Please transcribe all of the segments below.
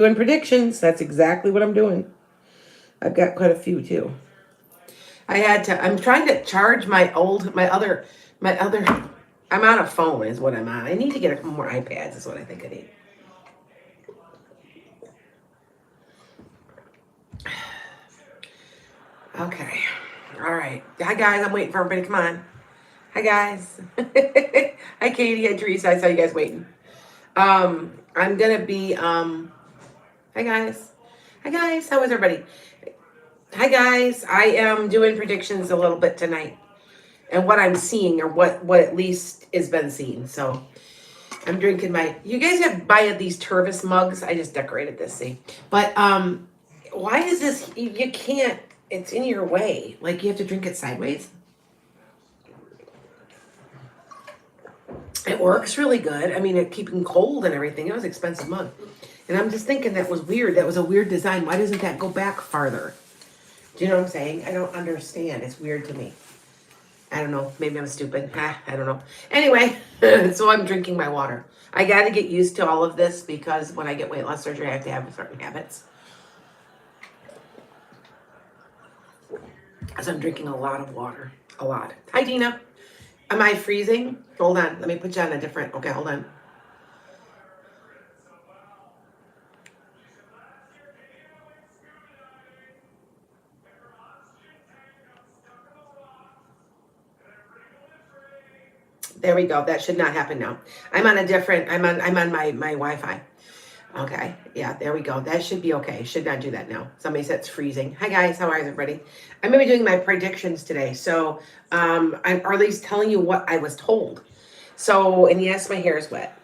Doing predictions. That's exactly what I'm doing. I've got quite a few too. I'm trying to charge my other, I'm on a phone is what I'm on. I need to get a couple more iPads is what I think I need. Okay. All right. Hi, guys. I'm waiting for everybody to come on. Hi, guys. Hi, Katie. Hi, Teresa. I saw you guys waiting. I'm going to be, hi, guys. Hi, guys. How is everybody? Hi, guys. I am doing predictions a little bit tonight and what I'm seeing or what at least has been seen. So I'm drinking you guys have buy these Tervis mugs. I just decorated this, see. But, why is this, you can't, it's in your way. Like you have to drink it sideways. It works really good. I mean, it keeping cold and everything. It was an expensive mug. And I'm just thinking that was weird. That was a weird design. Why doesn't that go back farther? Do you know what I'm saying? I don't understand. It's weird to me. I don't know. Maybe I'm stupid. I don't know. Anyway, so I'm drinking my water. I got to get used to all of this because when I get weight loss surgery, I have to have certain habits. So I'm drinking a lot of water. A lot. Hi, Dina. Am I freezing? Hold on. Let me put you on a different. Okay, hold on. There we go. That should not happen now. I'm on a different. I'm on my Wi-Fi. Okay. Yeah, there we go. That should be okay. Should not do that now. Somebody said it's freezing. Hi guys, how are everybody? I'm gonna be doing my predictions today. So I'm or at least telling you what I was told. So, and yes, my hair is wet.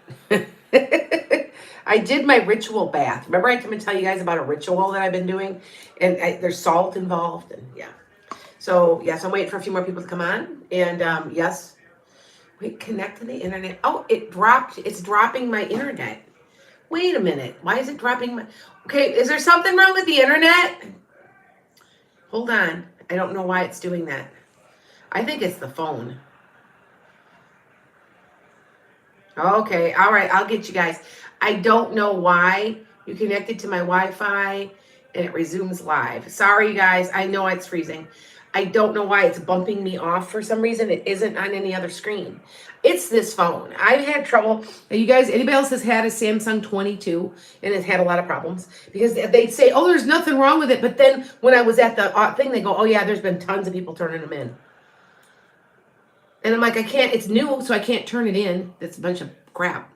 I did my ritual bath. Remember I come and tell you guys about a ritual that I've been doing? And there's salt involved and yeah. So yes, I'm waiting for a few more people to come on. And yes. Wait, connect to the internet. Oh, it dropped. It's dropping my internet. Wait a minute. Why is it dropping my... Okay, is there something wrong with the internet? Hold on. I don't know why it's doing that. I think it's the phone. Okay, all right. I'll get you guys. I don't know why you connected to my Wi-Fi and it resumes live. Sorry, you guys. I know it's freezing. I don't know why it's bumping me off for some reason. It isn't on any other screen. It's this phone. I've had trouble. You guys, anybody else has had a Samsung 22 and has had a lot of problems because they say, oh, there's nothing wrong with it. But then when I was at the thing, they go, oh yeah, there's been tons of people turning them in. And I'm like, I can't, it's new, so I can't turn it in. That's a bunch of crap.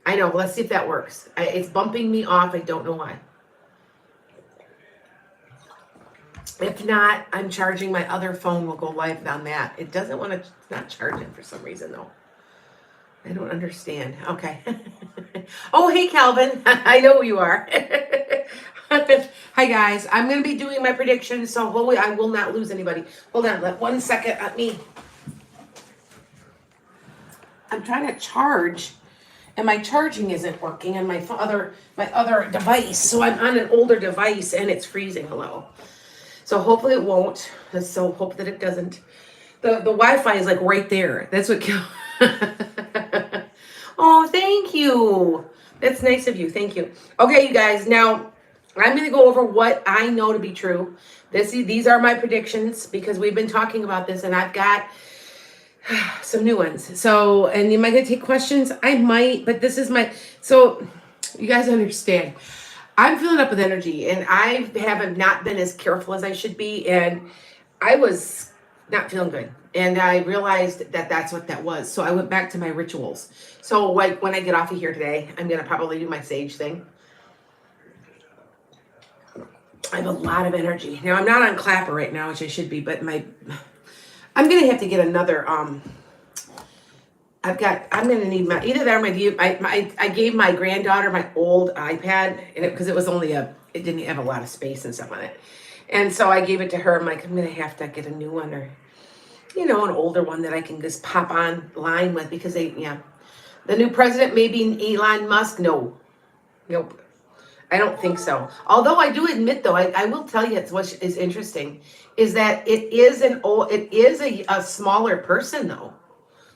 I know. Let's see if that works. It's bumping me off. I don't know why. If not, I'm charging my other phone. We'll go live on that. It doesn't want to, it's not charging for some reason though. I don't understand. Okay. Oh, hey, Calvin. I know who you are. Hi, guys. I'm going to be doing my predictions, so hopefully I will not lose anybody. Hold on. Let 1 second at me. I'm trying to charge, and my charging isn't working on my other device. So I'm on an older device, and it's freezing. Hello. So hopefully it won't. Let's so hope that it doesn't. The Wi-Fi is like right there. That's what. Oh, thank you. That's nice of you. Thank you. Okay, you guys. Now I'm going to go over what I know to be true. These are my predictions because we've been talking about this, and I've got some new ones. So, and am I going to take questions? I might, but this is my. So, you guys understand. I'm filling up with energy, and I haven't not been as careful as I should be, and I was not feeling good, and I realized that that's what that was. So I went back to my rituals. So like when I get off of here today, I'm gonna probably do my sage thing. I have a lot of energy now. I'm not on Clapper right now, which I should be, but I'm gonna have to get another. I'm gonna need either that or I gave my granddaughter my old iPad because it was only it didn't have a lot of space and stuff on it. And so I gave it to her. I'm like, I'm gonna have to get a new one or, an older one that I can just pop online with because the new president may be Elon Musk. No, nope. I don't think so. Although I do admit though, I will tell you what is interesting is that it is a smaller person though.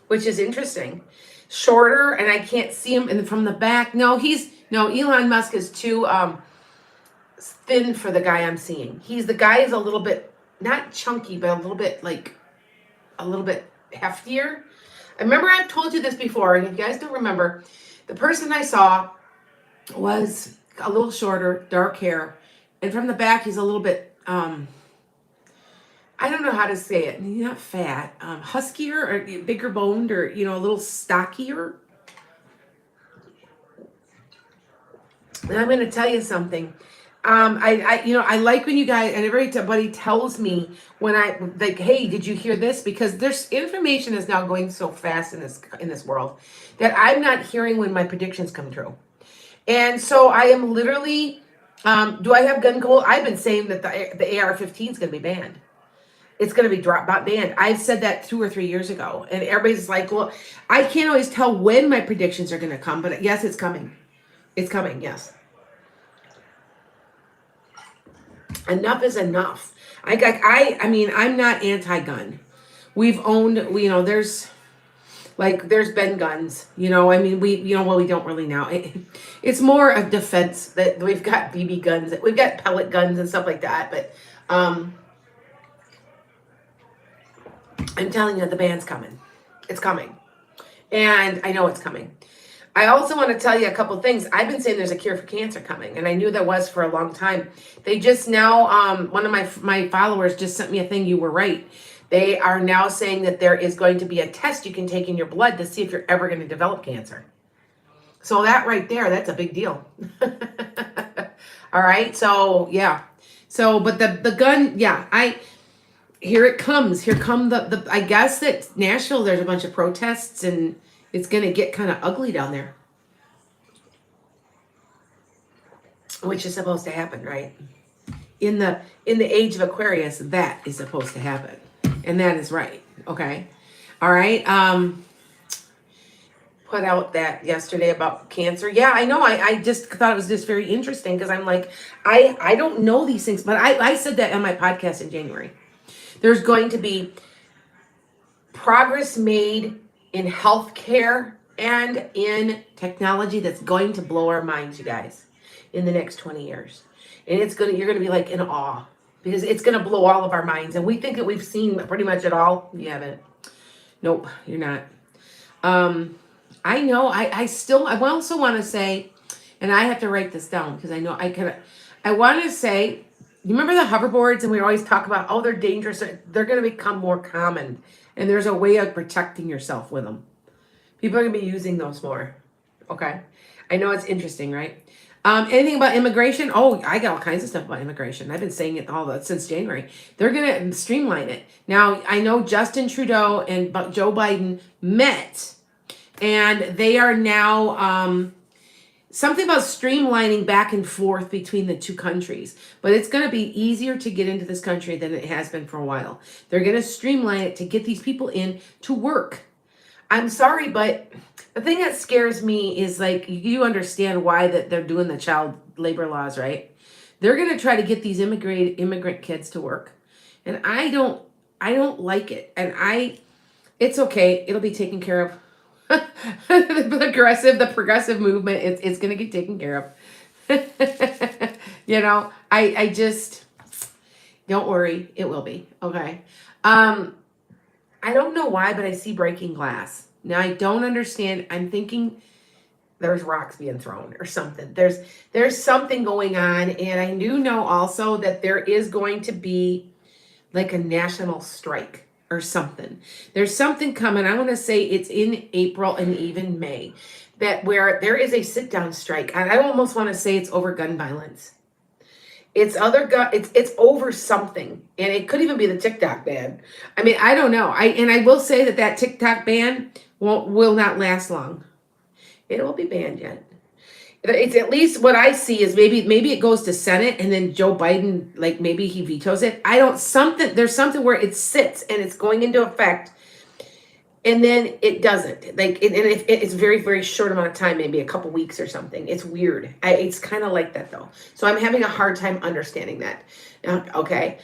Which is interesting. Shorter, and I can't see him from the back. No, he's No, Elon Musk is too thin for the guy I'm seeing. The guy is a little bit, not chunky, but a little bit heftier. I remember I've told you this before, and if you guys don't remember, the person I saw was a little shorter, dark hair, and from the back he's a little bit I don't know how to say it. He's not fat, huskier or bigger boned, or a little stockier. And I'm going to tell you something. I like when you guys and everybody tells me when I like, hey, did you hear this? Because there's information is now going so fast in this world that I'm not hearing when my predictions come true. And so I am literally, do I have gun control? I've been saying that the AR-15 is going to be banned. It's going to be banned. I've said that 2 or 3 years ago. And everybody's like, well, I can't always tell when my predictions are going to come. But yes, it's coming. It's coming, yes. Enough is enough. I mean, I'm not anti-gun. We've owned, there's been guns, I mean, we don't really now. It's more of defense that we've got BB guns, we've got pellet guns and stuff like that. But I'm telling you, the ban's coming. It's coming. And I know it's coming. I also want to tell you a couple things. I've been saying there's a cure for cancer coming, and I knew there was for a long time. They just now, one of my followers just sent me a thing. You were right. They are now saying that there is going to be a test you can take in your blood to see if you're ever going to develop cancer. So that right there, that's a big deal. All right. So yeah. So, but the gun, yeah, here it comes. Here come I guess that Nashville, there's a bunch of protests, and it's going to get kind of ugly down there. Which is supposed to happen, right? In the age of Aquarius, that is supposed to happen. And that is right. Okay. All right. Put out that yesterday about cancer. Yeah, I know. I just thought it was just very interesting because I'm like, I don't know these things, but I said that on my podcast in January. There's going to be progress made in healthcare and in technology that's going to blow our minds, you guys, in the next 20 years. And you're going to be like in awe because it's going to blow all of our minds. And we think that we've seen pretty much it all. You haven't. Nope, you're not. I know. I also want to say, and I have to write this down because I know I want to say, you remember the hoverboards, and we always talk about, oh, they're dangerous. They're going to become more common. And there's a way of protecting yourself with them. People are going to be using those more. Okay. I know it's interesting, right? Anything about immigration? Oh, I got all kinds of stuff about immigration. I've been saying it since January. They're going to streamline it. Now, I know Justin Trudeau and Joe Biden met, and they are now something about streamlining back and forth between the two countries. But it's going to be easier to get into this country than it has been for a while. They're going to streamline it to get these people in to work. I'm sorry, but the thing that scares me is, like, you understand why that they're doing the child labor laws, right? They're going to try to get these immigrant kids to work. And I don't like it. And it's okay. It'll be taken care of. The progressive movement, it's going to get taken care of. I just, don't worry. It will be. Okay. I don't know why, but I see breaking glass. Now, I don't understand. I'm thinking there's rocks being thrown or something. There's something going on. And I do know also that there is going to be like a national strike or something. There's something coming. I want to say it's in April and even May, where there is a sit-down strike. I almost want to say it's over gun violence. It's over something, and it could even be the TikTok ban. I mean, I don't know. I will say that TikTok ban will not last long. It will be banned yet. It's at least what I see is maybe it goes to Senate, and then Joe Biden, like, maybe he vetoes it. There's something where it sits and it's going into effect, and then it doesn't. Like, it's very, very short amount of time, maybe a couple weeks or something. It's weird. It's kind of like that, though. So I'm having a hard time understanding that. Okay.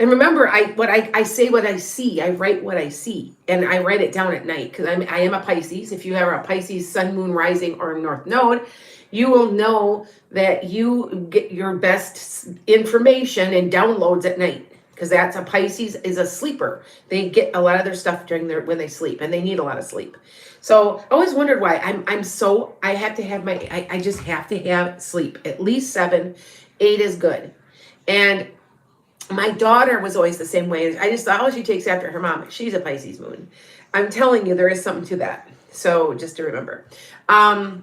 And remember, I say what I see. I write what I see, and I write it down at night because I am a Pisces. If you have a Pisces sun, moon, rising, or north node, You will know that you get your best information and downloads at night, because that's a Pisces is a sleeper. They get a lot of their stuff during their when they sleep, and they need a lot of sleep. So I always wondered why I have to have I just have to have sleep at least 7, 8 is good. And my daughter was always the same way. I just thought, oh, she takes after her mom. She's a Pisces moon. I'm telling you, there is something to that. So just to remember. So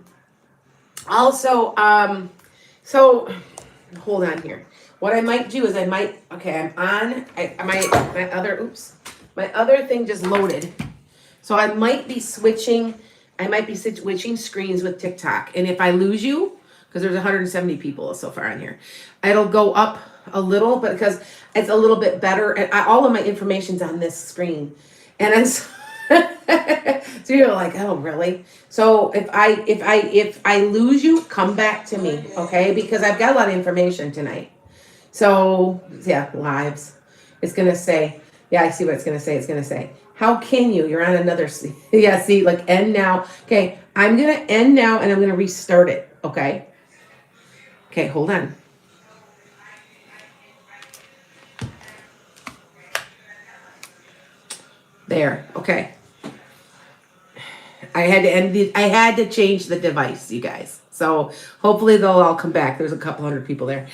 hold on here. What I might do is I'm on, my other thing just loaded. So I might be switching screens with TikTok. And if I lose you, because there's 170 people so far on here, it'll go up a little, but because it's a little bit better. And all of my information's on this screen. And then so you're like, oh, really? So if I lose you, come back to me, okay? Because I've got a lot of information tonight. So yeah, lives. It's gonna say, yeah, I see what it's gonna say. It's gonna say, how can you? You're on another. Yeah, see, like end now. Okay, I'm gonna end now, and I'm gonna restart it. Okay. Okay, hold on. There. Okay. I had to change the device, you guys. So hopefully they'll all come back. There's a couple hundred people there.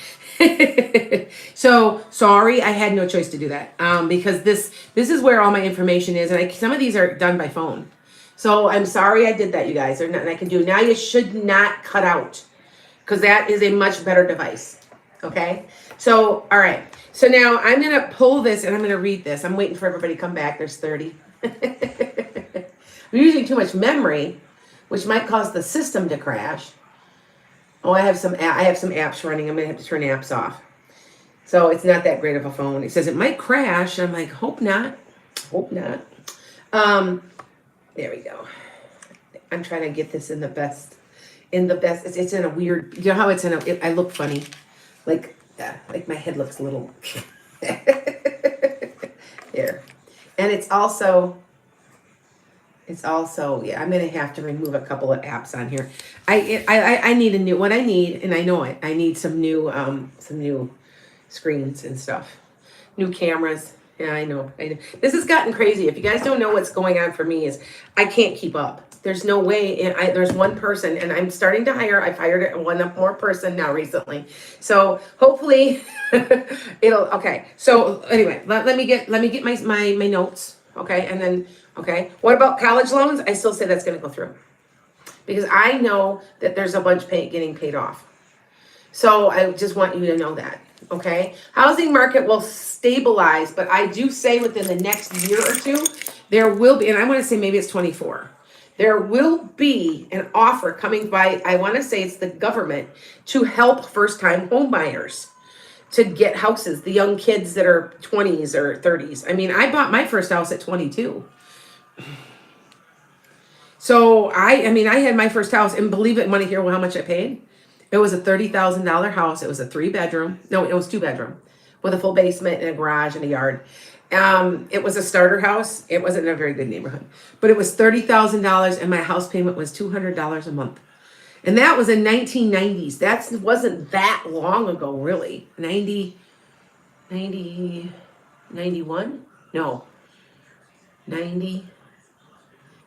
So sorry, I had no choice to do that. Because this is where all my information is, and some of these are done by phone. So I'm sorry I did that, you guys. There's nothing I can do. Now you should not cut out, because that is a much better device. Okay. So all right. So now I'm gonna pull this and I'm gonna read this. I'm waiting for everybody to come back. There's 30. I'm using too much memory, which might cause the system to crash. Oh, I have some apps running. I'm gonna have to turn apps off. So it's not that great of a phone. It says it might crash. I'm like, hope not. Hope not. There we go. I'm trying to get this in the best. It's in a weird. You know how it's in a. I look funny, like my head looks a little. Here, and it's also. Yeah, I'm gonna have to remove a couple of apps on here. I need a new, what I need, and I know it. I need some new screens and stuff, new cameras. Yeah, I know. This has gotten crazy. If you guys don't know what's going on for me, is I can't keep up. There's no way. And there's one person, and I'm starting to hire. I've hired one more person now recently. So hopefully it'll. Okay. So anyway, let me get my notes. Okay, and then. Okay, what about college loans? I still say that's going to go through, because I know that there's a bunch getting paid off. So I just want you to know that. Okay, housing market will stabilize, but I do say within the next year or two, there will be, and I want to say maybe it's 24, there will be an offer coming by, I want to say it's the government, to help first-time home buyers to get houses, the young kids that are 20s or 30s. I mean, I bought my first house at 22. So I had my first house, and believe it, want to hear how much I paid? It was a $30,000 house. It was a 3-bedroom. No, it was 2-bedroom with a full basement and a garage and a yard. It was a starter house. It wasn't in a very good neighborhood, but it was $30,000, and my house payment was $200 a month. And that was in 1990s. That wasn't that long ago, really. 91? No. 90.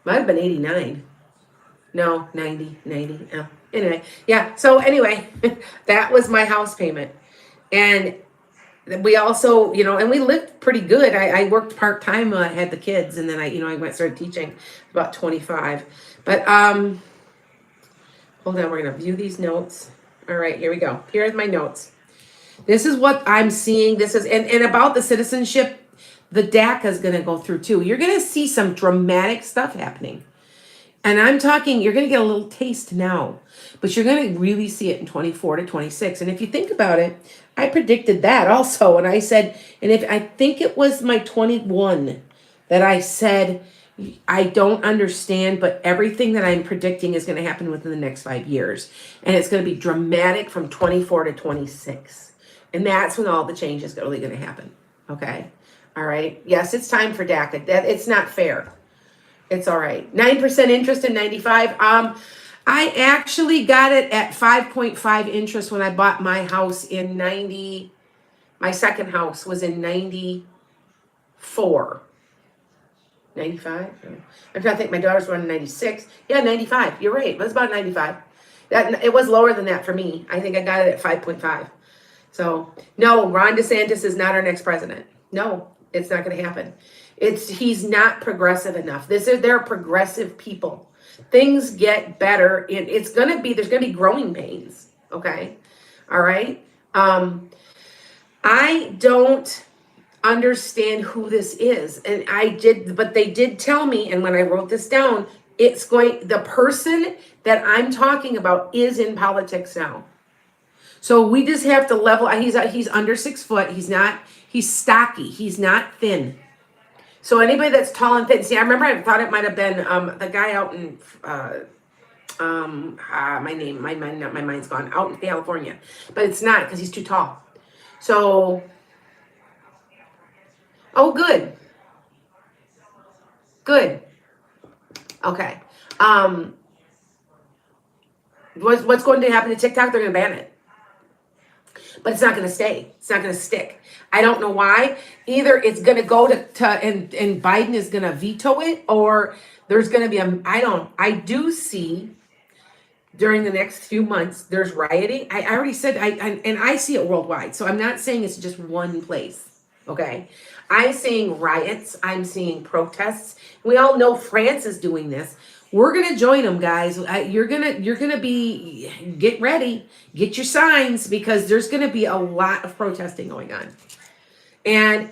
Might have been 89. No, 90. Anyway, yeah. So anyway, that was my house payment. And we also, and we lived pretty good. I worked part-time, had the kids, and then I started teaching about 25. But hold on, we're gonna view these notes. All right, here we go. Here's my notes. This is what I'm seeing. This is and about the citizenship. The DACA is going to go through too. You're going to see some dramatic stuff happening. And I'm talking, you're going to get a little taste now, but you're going to really see it in 24 to 26. And if you think about it, I predicted that also. And I said, and if I think it was my 21 that I said, I don't understand, but everything that I'm predicting is going to happen within the next 5 years. And it's going to be dramatic from 24 to 26. And that's when all the change is really going to happen. Okay. All right. Yes, it's time for DACA. It's not fair. It's all right. 9% interest in 95. I actually got it at 5.5 interest when I bought my house in 90. My second house was in 94. 95? I'm trying to think. My daughter's born in 96. Yeah, 95. You're right. It was about 95. It was lower than that for me. I think I got it at 5.5. So, no, Ron DeSantis is not our next president. No, it's not going to happen. He's not progressive enough. They're progressive people. Things get better. There's going to be growing pains. Okay. All right. I don't understand who this is. And but they did tell me, and when I wrote this down, the person that I'm talking about is in politics now. So we just have to level. He's under 6 foot. He's stocky. He's not thin. So anybody that's tall and thin, see, I remember I thought it might have been the guy out in my mind's gone, out in California, but it's not, because he's too tall. So, oh, good. Okay. What's going to happen to TikTok? They're going to ban it. But it's not going to stay. It's not going to stick. I don't know why. Either it's going to go and Biden is going to veto it, or there's going to be I do see during the next few months, there's rioting. I already said, I see it worldwide. So I'm not saying it's just one place. Okay. I'm seeing riots. I'm seeing protests. We all know France is doing this. We're going to join them, guys. You're going to get ready, get your signs, because there's going to be a lot of protesting going on. And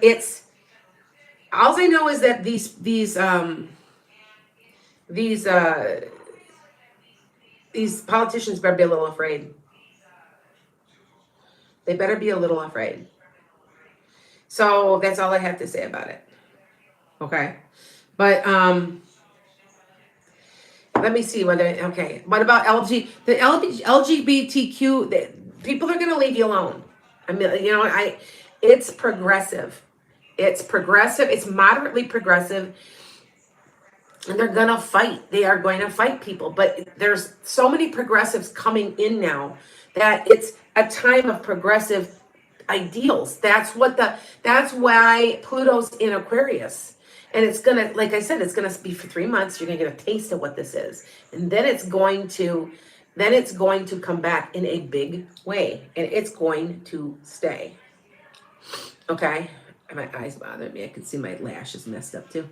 all I know is that these politicians better be a little afraid. They better be a little afraid. So that's all I have to say about it. Okay. But, let me see whether, okay. What about LGBTQ? People are going to leave you alone. I mean, it's progressive. It's progressive. It's moderately progressive. And they're going to fight. They are going to fight people. But there's so many progressives coming in now that it's a time of progressive ideals. That's why Pluto's in Aquarius. And it's going to, like I said, it's going to be for 3 months. You're going to get a taste of what this is. And then it's going to come back in a big way. And it's going to stay. Okay? My eyes bother me. I can see my lashes messed up too.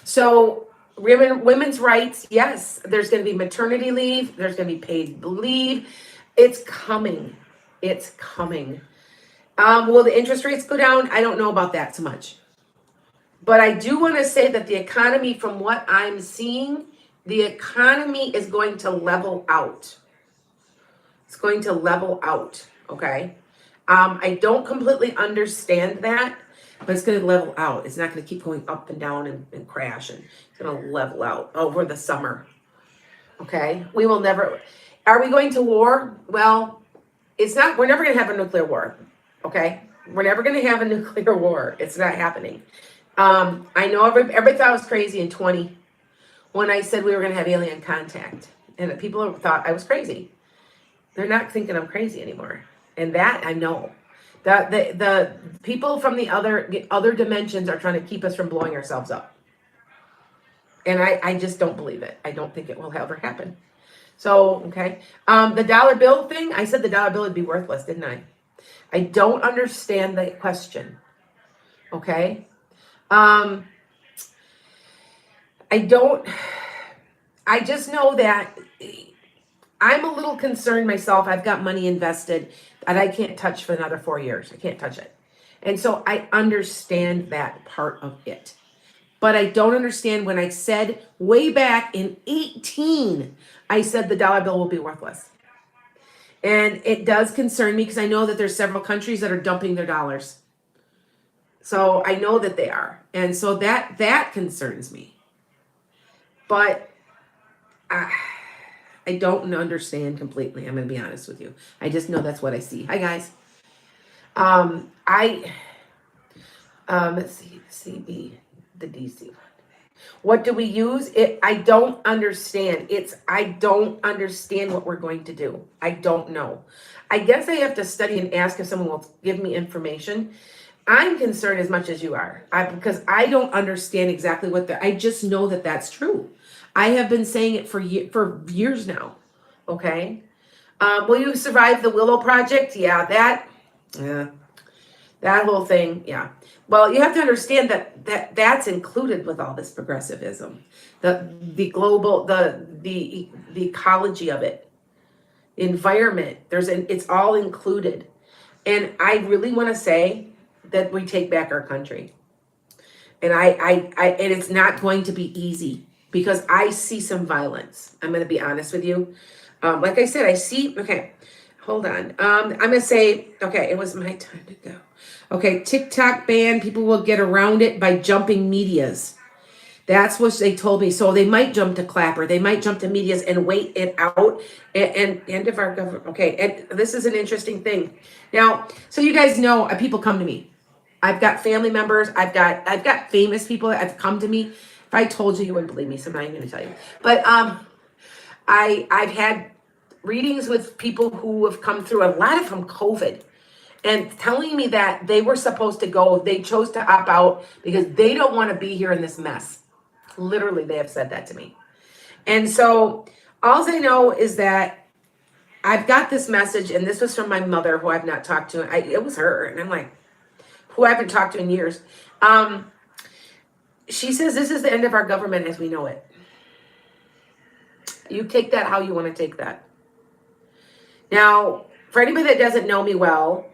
So women's rights, yes. There's going to be maternity leave. There's going to be paid leave. It's coming. It's coming. Will the interest rates go down? I don't know about that so much. But I do want to say that the economy, from what I'm seeing, the economy is going to level out. It's going to level out, okay? I don't completely understand that, but it's going to level out. It's not going to keep going up and down and crash, and it's going to level out over the summer, okay? Are we going to war? Well, we're never going to have a nuclear war, okay? We're never going to have a nuclear war. It's not happening. I know everybody thought I was crazy in 20 when I said we were going to have alien contact, and people thought I was crazy. They're not thinking I'm crazy anymore. And that I know that the people from the other dimensions are trying to keep us from blowing ourselves up. And I just don't believe it. I don't think it will ever happen. So, okay. The dollar bill thing, I said the dollar bill would be worthless, didn't I? I don't understand the question. Okay. I just know that I'm a little concerned myself. I've got money invested that I can't touch for another 4 years. I can't touch it. And so I understand that part of it. But I don't understand when I said way back in 18, I said the dollar bill will be worthless. And it does concern me because I know that there's several countries that are dumping their dollars. So I know that they are. And so that concerns me. But I don't understand completely. I'm going to be honest with you. I just know that's what I see. Hi, guys. Let's see, CB, the DC one. What do we use? I don't understand. I don't understand what we're going to do. I don't know. I guess I have to study and ask if someone will give me information. I'm concerned as much as you are, because I don't understand exactly I just know that that's true. I have been saying it for years now. Okay. Will you survive the Willow Project? Yeah, that whole thing. Yeah. Well, you have to understand that's included with all this progressivism, the global, the ecology of it, the environment. It's all included, and I really want to say that we take back our country, and and it's not going to be easy because I see some violence. I'm going to be honest with you. Like I said, I see. Okay, hold on. I'm going to say. Okay, it was my time to go. Okay, TikTok ban, people will get around it by jumping medias. That's what they told me. So they might jump to Clapper. They might jump to medias and wait it out. And end of our government. Okay, and this is an interesting thing. Now, so you guys know, people come to me. I've got family members. I've got famous people that have come to me. If I told you, you wouldn't believe me, so I'm not even going to tell you. But I've had readings with people who have come through, a lot of from COVID, and telling me that they were supposed to go. They chose to opt out because they don't want to be here in this mess. Literally, they have said that to me. And so all I know is that I've got this message, and this was from my mother, who I've not talked to. It was her, and I'm like, who I haven't talked to in years. She says, this is the end of our government as we know it. You take that how you want to take that. Now, for anybody that doesn't know me well,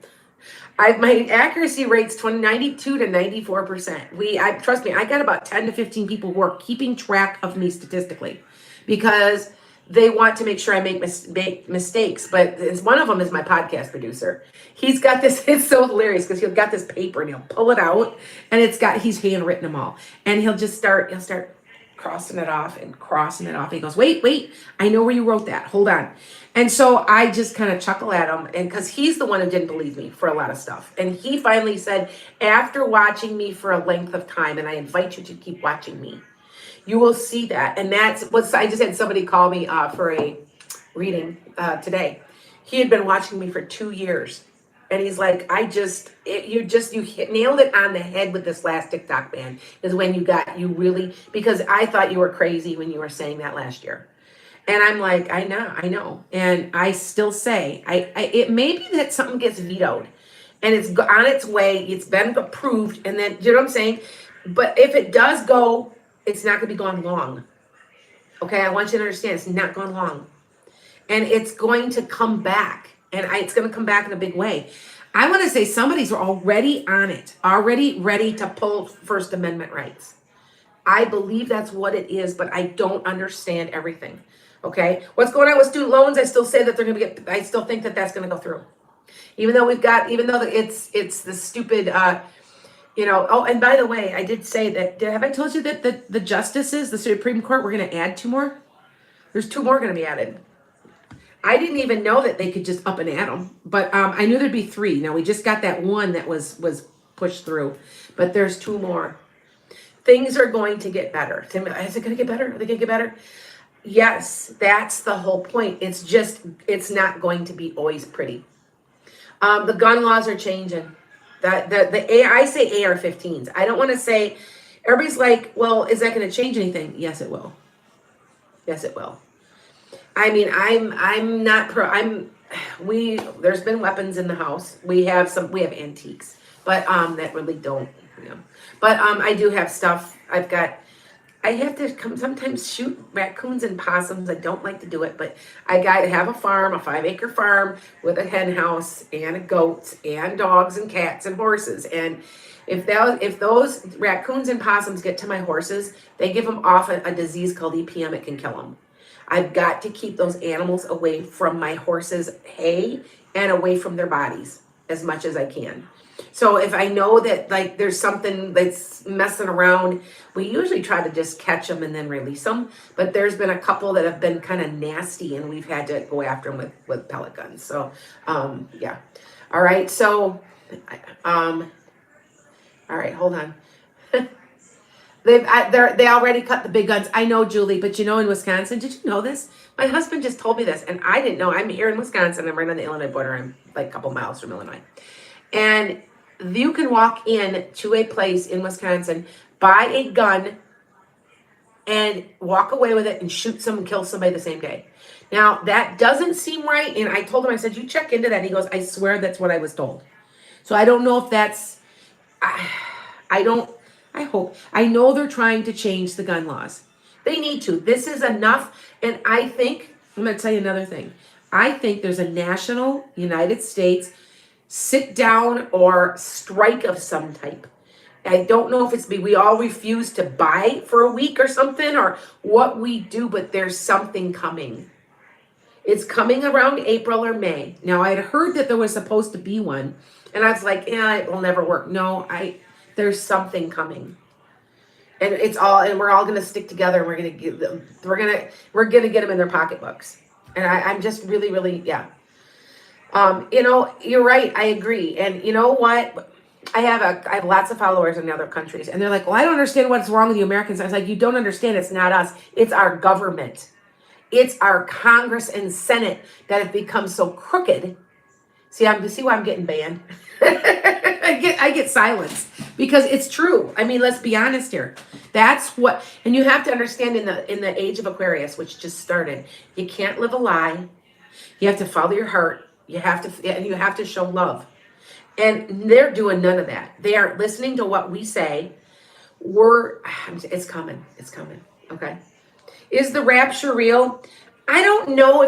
my accuracy rate's 92 to 94%. Trust me, I got about 10 to 15 people who are keeping track of me statistically because they want to make sure I make mistakes. But one of them is my podcast producer. He's got this, it's so hilarious because he's got this paper and he'll pull it out and he's handwritten them all. And he'll start crossing it off and crossing it off. He goes, wait, I know where you wrote that. Hold on. And so I just kind of chuckle at him, and because he's the one who didn't believe me for a lot of stuff. And he finally said, after watching me for a length of time, and I invite you to keep watching me, you will see that. And that's what I just had somebody call me for a reading today. He had been watching me for 2 years. And he's like, you nailed it on the head with this last TikTok ban, is when because I thought you were crazy when you were saying that last year. And I'm like, I know. And I still say, it may be that something gets vetoed and it's on its way. It's been approved. And then, you know what I'm saying? But if it does go, it's not going to be gone long. Okay. I want you to understand it's not going long, and it's going to come back, and it's going to come back in a big way. I want to say somebody's already on it, already ready to pull First Amendment rights. I believe that's what it is, but I don't understand everything. Okay, what's going on with student loans? I still say that they're going to I still think that that's going to go through, even though it's the stupid, Oh, and by the way, I did say that. Have I told you that the justices, the Supreme Court, we're going to add 2 more? There's 2 more going to be added. I didn't even know that they could just up and add them, but I knew there'd be 3. Now we just got that one that was pushed through, but there's 2 more. Things are going to get better. Is it going to get better? Are they going to get better? Yes, that's the whole point. It's not going to be always pretty. The gun laws are changing. I say AR-15s. I don't want to say, everybody's like, well, is that going to change anything? Yes, it will. Yes, it will. I mean, I'm not there's been weapons in the house. We have antiques, but that really don't, But I do have stuff. I have to sometimes shoot raccoons and possums. I don't like to do it, but I have a farm, a 5-acre farm with a hen house and a goats and dogs and cats and horses. And if those raccoons and possums get to my horses, they give them off a disease called EPM. It can kill them. I've got to keep those animals away from my horses' hay and away from their bodies as much as I can. So if I know that there's something that's messing around, we usually try to just catch them and then release them. But there's been a couple that have been kind of nasty, and we've had to go after them with pellet guns. So, yeah. All right. So, all right, hold on. They already cut the big guns. I know, Julie, but in Wisconsin, did you know this? My husband just told me this, and I didn't know. I'm here in Wisconsin. I'm right on the Illinois border. I'm like a couple miles from Illinois. And you can walk in to a place in Wisconsin, buy a gun, and walk away with it and shoot someone, kill somebody the same day. Now, that doesn't seem right. And I told him, I said, you check into that. He goes, I swear that's what I was told. So I don't know if that's, I hope. I know they're trying to change the gun laws. They need to. This is enough. And I think, I'm going to tell you another thing. I think there's a national United States sit down or strike of some type. I don't know if it's we all refuse to buy for a week or something or what we do, but there's something coming. It's coming around April or May. Now, I had heard that there was supposed to be one, and I was like, yeah, it will never work. No, there's something coming. And we're all going to stick together, and we're going to get them in their pocketbooks. And I'm just really, really, yeah. You're right. I agree. And you know what? I have lots of followers in other countries, and they're like, well, I don't understand what's wrong with you Americans. I was like, you don't understand. It's not us. It's our government. It's our Congress and Senate that have become so crooked. See why I'm getting banned? I get silenced because it's true. I mean, let's be honest here. That's what, and you have to understand in the age of Aquarius, which just started, you can't live a lie. You have to follow your heart. You have to show love. And they're doing none of that. They aren't listening to what we say. It's coming. It's coming. Okay. Is the rapture real? I don't know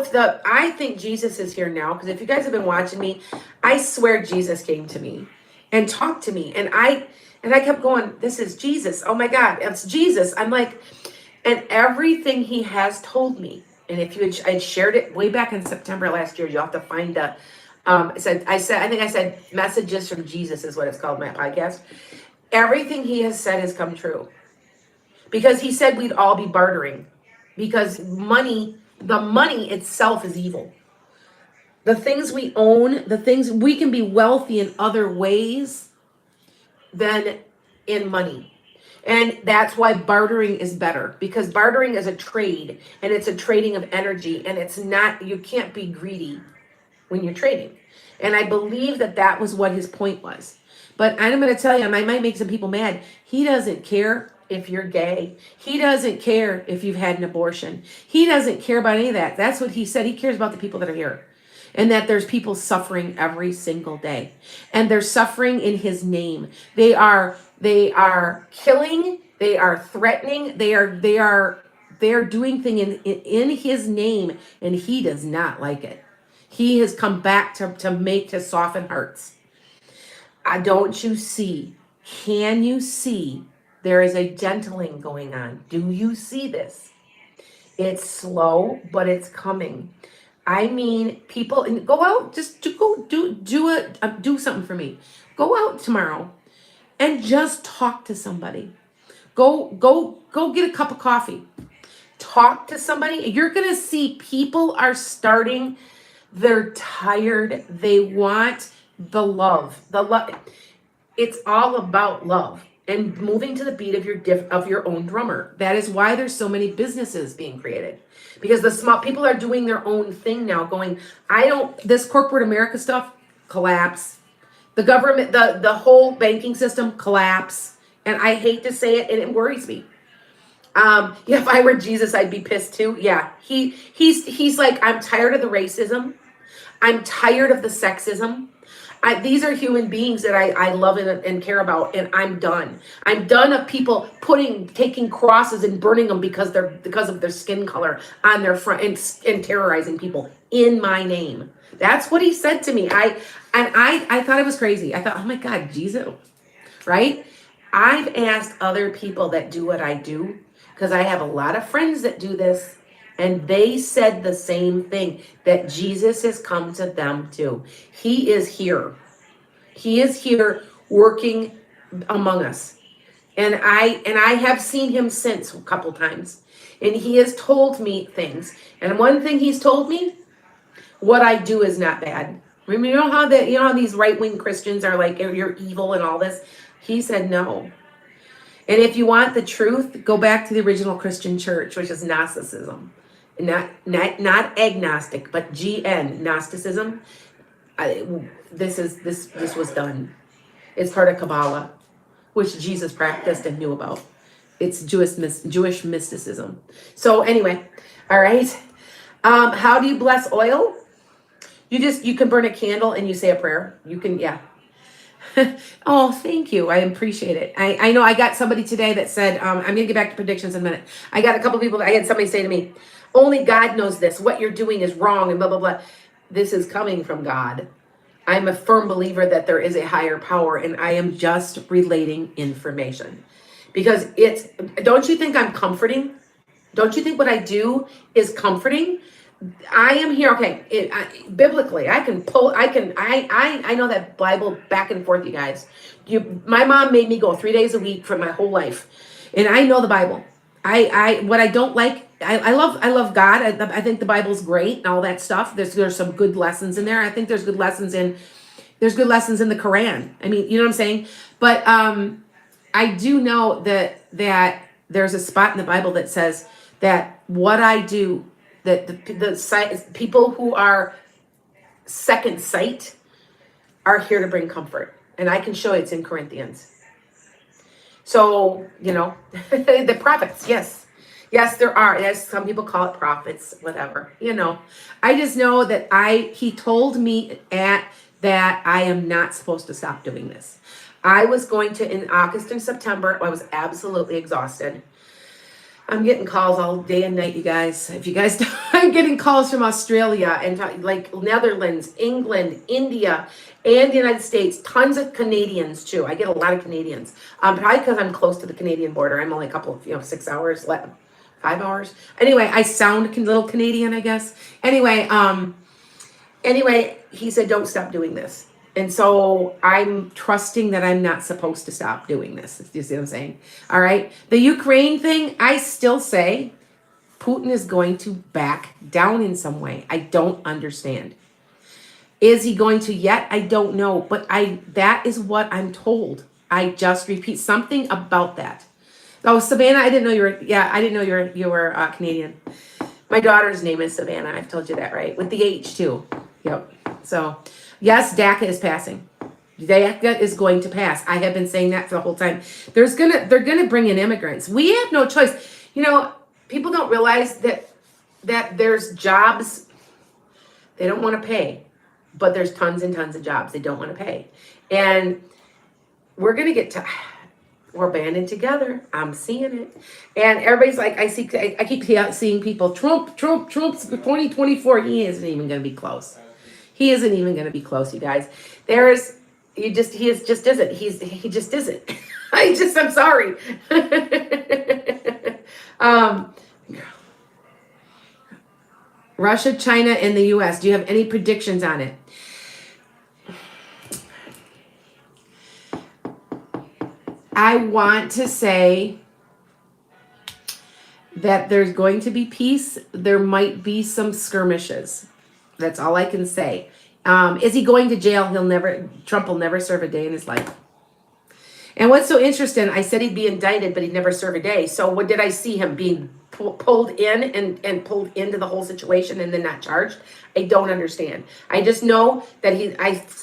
I think Jesus is here now, because if you guys have been watching me, I swear Jesus came to me and talked to me. And I kept going, this is Jesus. Oh my God, it's Jesus. I'm like, and everything he has told me. And if I'd shared it way back in September last year, you'll have to find I think I said Messages from Jesus is what it's called, my podcast. Everything he has said has come true. Because he said we'd all be bartering. Because the money itself is evil. The things we own, we can be wealthy in other ways than in money. And that's why bartering is better, because bartering is a trade, and it's a trading of energy, and you can't be greedy when you're trading. And I believe that was what his point was. But I'm going to tell you, I might make some people mad. He doesn't care if you're gay. He doesn't care if you've had an abortion. He doesn't care about any of that. That's what he said. He cares about the people that are here. And that there's people suffering every single day. And they're suffering in his name. They are killing. They are threatening. They are doing things in his name. And he does not like it. He has come back to soften hearts. Don't you see? Can you see? There is a gentling going on. Do you see this? It's slow, but it's coming. I mean, people, and go out, just do something for me. Go out tomorrow and just talk to somebody. Go get a cup of coffee. Talk to somebody. You're going to see people are starting. They're tired. They want the love. It's all about love and moving to the beat of your own drummer. That is why there's so many businesses being created, because the small people are doing their own thing now, going, this corporate America stuff, collapse. The government, the whole banking system, collapse. And I hate to say it, and it worries me. If I were Jesus, I'd be pissed too. Yeah, he's like, I'm tired of the racism. I'm tired of the sexism. These are human beings that I love and care about, and I'm done. I'm done of people taking crosses and burning them because of their skin color on their front and terrorizing people in my name. That's what he said to me. I thought it was crazy. I thought, oh my God, Jesus, right? I've asked other people that do what I do, because I have a lot of friends that do this, and they said the same thing, that Jesus has come to them too. He is here. He is here working among us. And I have seen him since a couple times. And he has told me things. And one thing he's told me, what I do is not bad. Remember, you know how these right-wing Christians are like, you're evil and all this? He said no. And if you want the truth, go back to the original Christian church, which is Gnosticism. Not agnostic, but GN, Gnosticism. This was done. It's part of Kabbalah, which Jesus practiced and knew about. It's Jewish mysticism. So anyway, all right. How do you bless oil? You can burn a candle and you say a prayer. You can, yeah. Oh, thank you. I appreciate it. I know I got somebody today that said, I'm going to get back to predictions in a minute. I got a couple people, I had somebody say to me, only God knows this. What you're doing is wrong and blah, blah, blah. This is coming from God. I'm a firm believer that there is a higher power and I am just relating information. Because don't you think I'm comforting? Don't you think what I do is comforting? I am here. Okay. Biblically, I know that Bible back and forth, you guys. My mom made me go 3 days a week for my whole life. And I know the Bible. What I don't like, I love God. I think the Bible's great and all that stuff. There's some good lessons in there. I think there's good lessons in the Quran. I mean, you know what I'm saying? But, I do know that there's a spot in the Bible that says that what I do, that the people who are second sight are here to bring comfort. And I can show you it's in Corinthians. So, the prophets, yes. Yes, there are. Yes, some people call it prophets, whatever. I just know that he told me that I am not supposed to stop doing this. I was going to, in August and September, I was absolutely exhausted. I'm getting calls all day and night, you guys. If you guys, I'm getting calls from Australia and like Netherlands, England, India, and the United States. Tons of Canadians too. I get a lot of Canadians. Probably because I'm close to the Canadian border. I'm only a couple of, 6 hours, 5 hours. Anyway, I sound a little Canadian, I guess. Anyway, he said, don't stop doing this. And so I'm trusting that I'm not supposed to stop doing this. Do you see what I'm saying? All right. The Ukraine thing, I still say Putin is going to back down in some way. I don't understand. Is he going to yet? I don't know. But that is what I'm told. I just repeat something about that. Oh, Savannah, I didn't know you were Canadian. My daughter's name is Savannah. I've told you that, right? With the H too. Yep. So yes, DACA is passing. DACA is going to pass. I have been saying that for the whole time. They're gonna bring in immigrants. We have no choice. People don't realize that there's jobs they don't want to pay, but there's tons and tons of jobs they don't want to pay, and we're we're banding together. I'm seeing it, and everybody's like, I keep seeing people. Trump's 2024. He isn't even going to be close. He isn't even going to be close, you guys. He just isn't. He just isn't. I'm sorry. Russia, China, and the U.S. Do you have any predictions on it? I want to say that there's going to be peace. There might be some skirmishes. That's all I can say. Is he going to jail? Trump will never serve a day in his life. And what's so interesting, I said he'd be indicted, but he'd never serve a day. So what did I see him being pulled in and pulled into the whole situation and then not charged? I don't understand. I just know that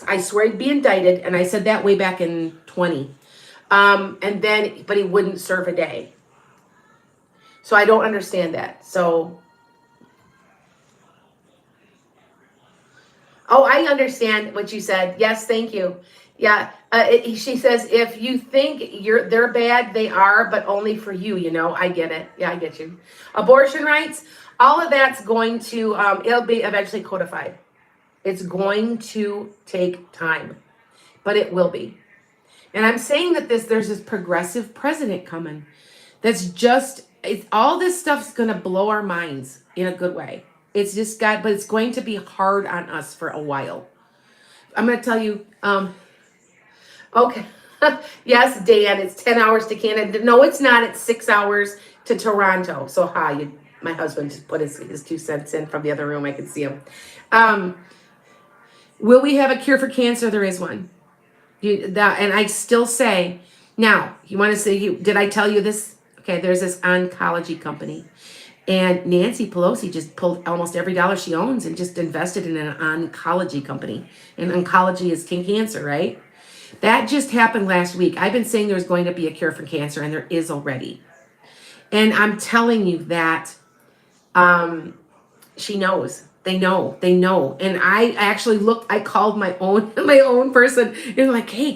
I swear he'd be indicted, and I said that way back in 20. But he wouldn't serve a day. So I don't understand that. So, I understand what you said. Yes, thank you. Yeah, she says, if you think they're bad, they are, but only for you, I get it. Yeah, I get you. Abortion rights, all of that's going to, it'll be eventually codified. It's going to take time, but it will be. And I'm saying that there's this progressive president coming. All this stuff's going to blow our minds in a good way. But it's going to be hard on us for a while. I'm going to tell you, okay. Yes, Dan, it's 10 hours to Canada. No, it's not. It's 6 hours to Toronto. So my husband just put his 2 cents in from the other room. I could see him. Will we have a cure for cancer? There is one. And I still say Now, you want to say, did I tell you this? Okay, there's this oncology company. And Nancy Pelosi just pulled almost every dollar she owns and just invested in an oncology company. And oncology is cancer, right? That just happened last week. I've been saying there's going to be a cure for cancer, and there is already. And I'm telling you that she knows. They know. And I actually looked, I called my own person. You're like, hey,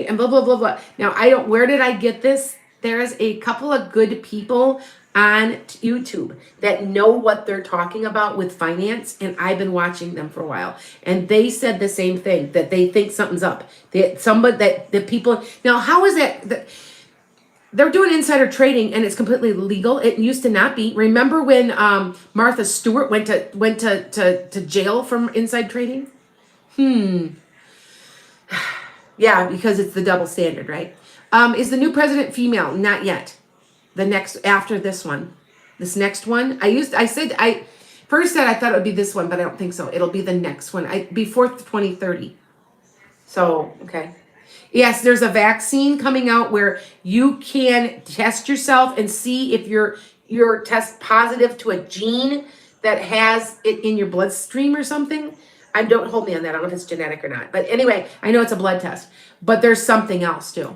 and blah, blah, blah, blah. Now, where did I get this? There's a couple of good people on YouTube that know what they're talking about with finance, and I've been watching them for a while. And they said the same thing, that they think something's up. Now, how is that they're doing insider trading and it's completely legal. It used to not be. Remember when Martha Stewart went to jail from inside trading? Yeah, because it's the double standard, right? Is the new president female? Not yet. After this one. This next one. I first said I thought it would be this one, but I don't think so. It'll be the next one. Before 2030. So, okay. Yes, there's a vaccine coming out where you can test yourself and see if you're test positive to a gene that has it in your bloodstream or something. Don't hold me on that. I don't know if it's genetic or not. But anyway, I know it's a blood test. But there's something else too.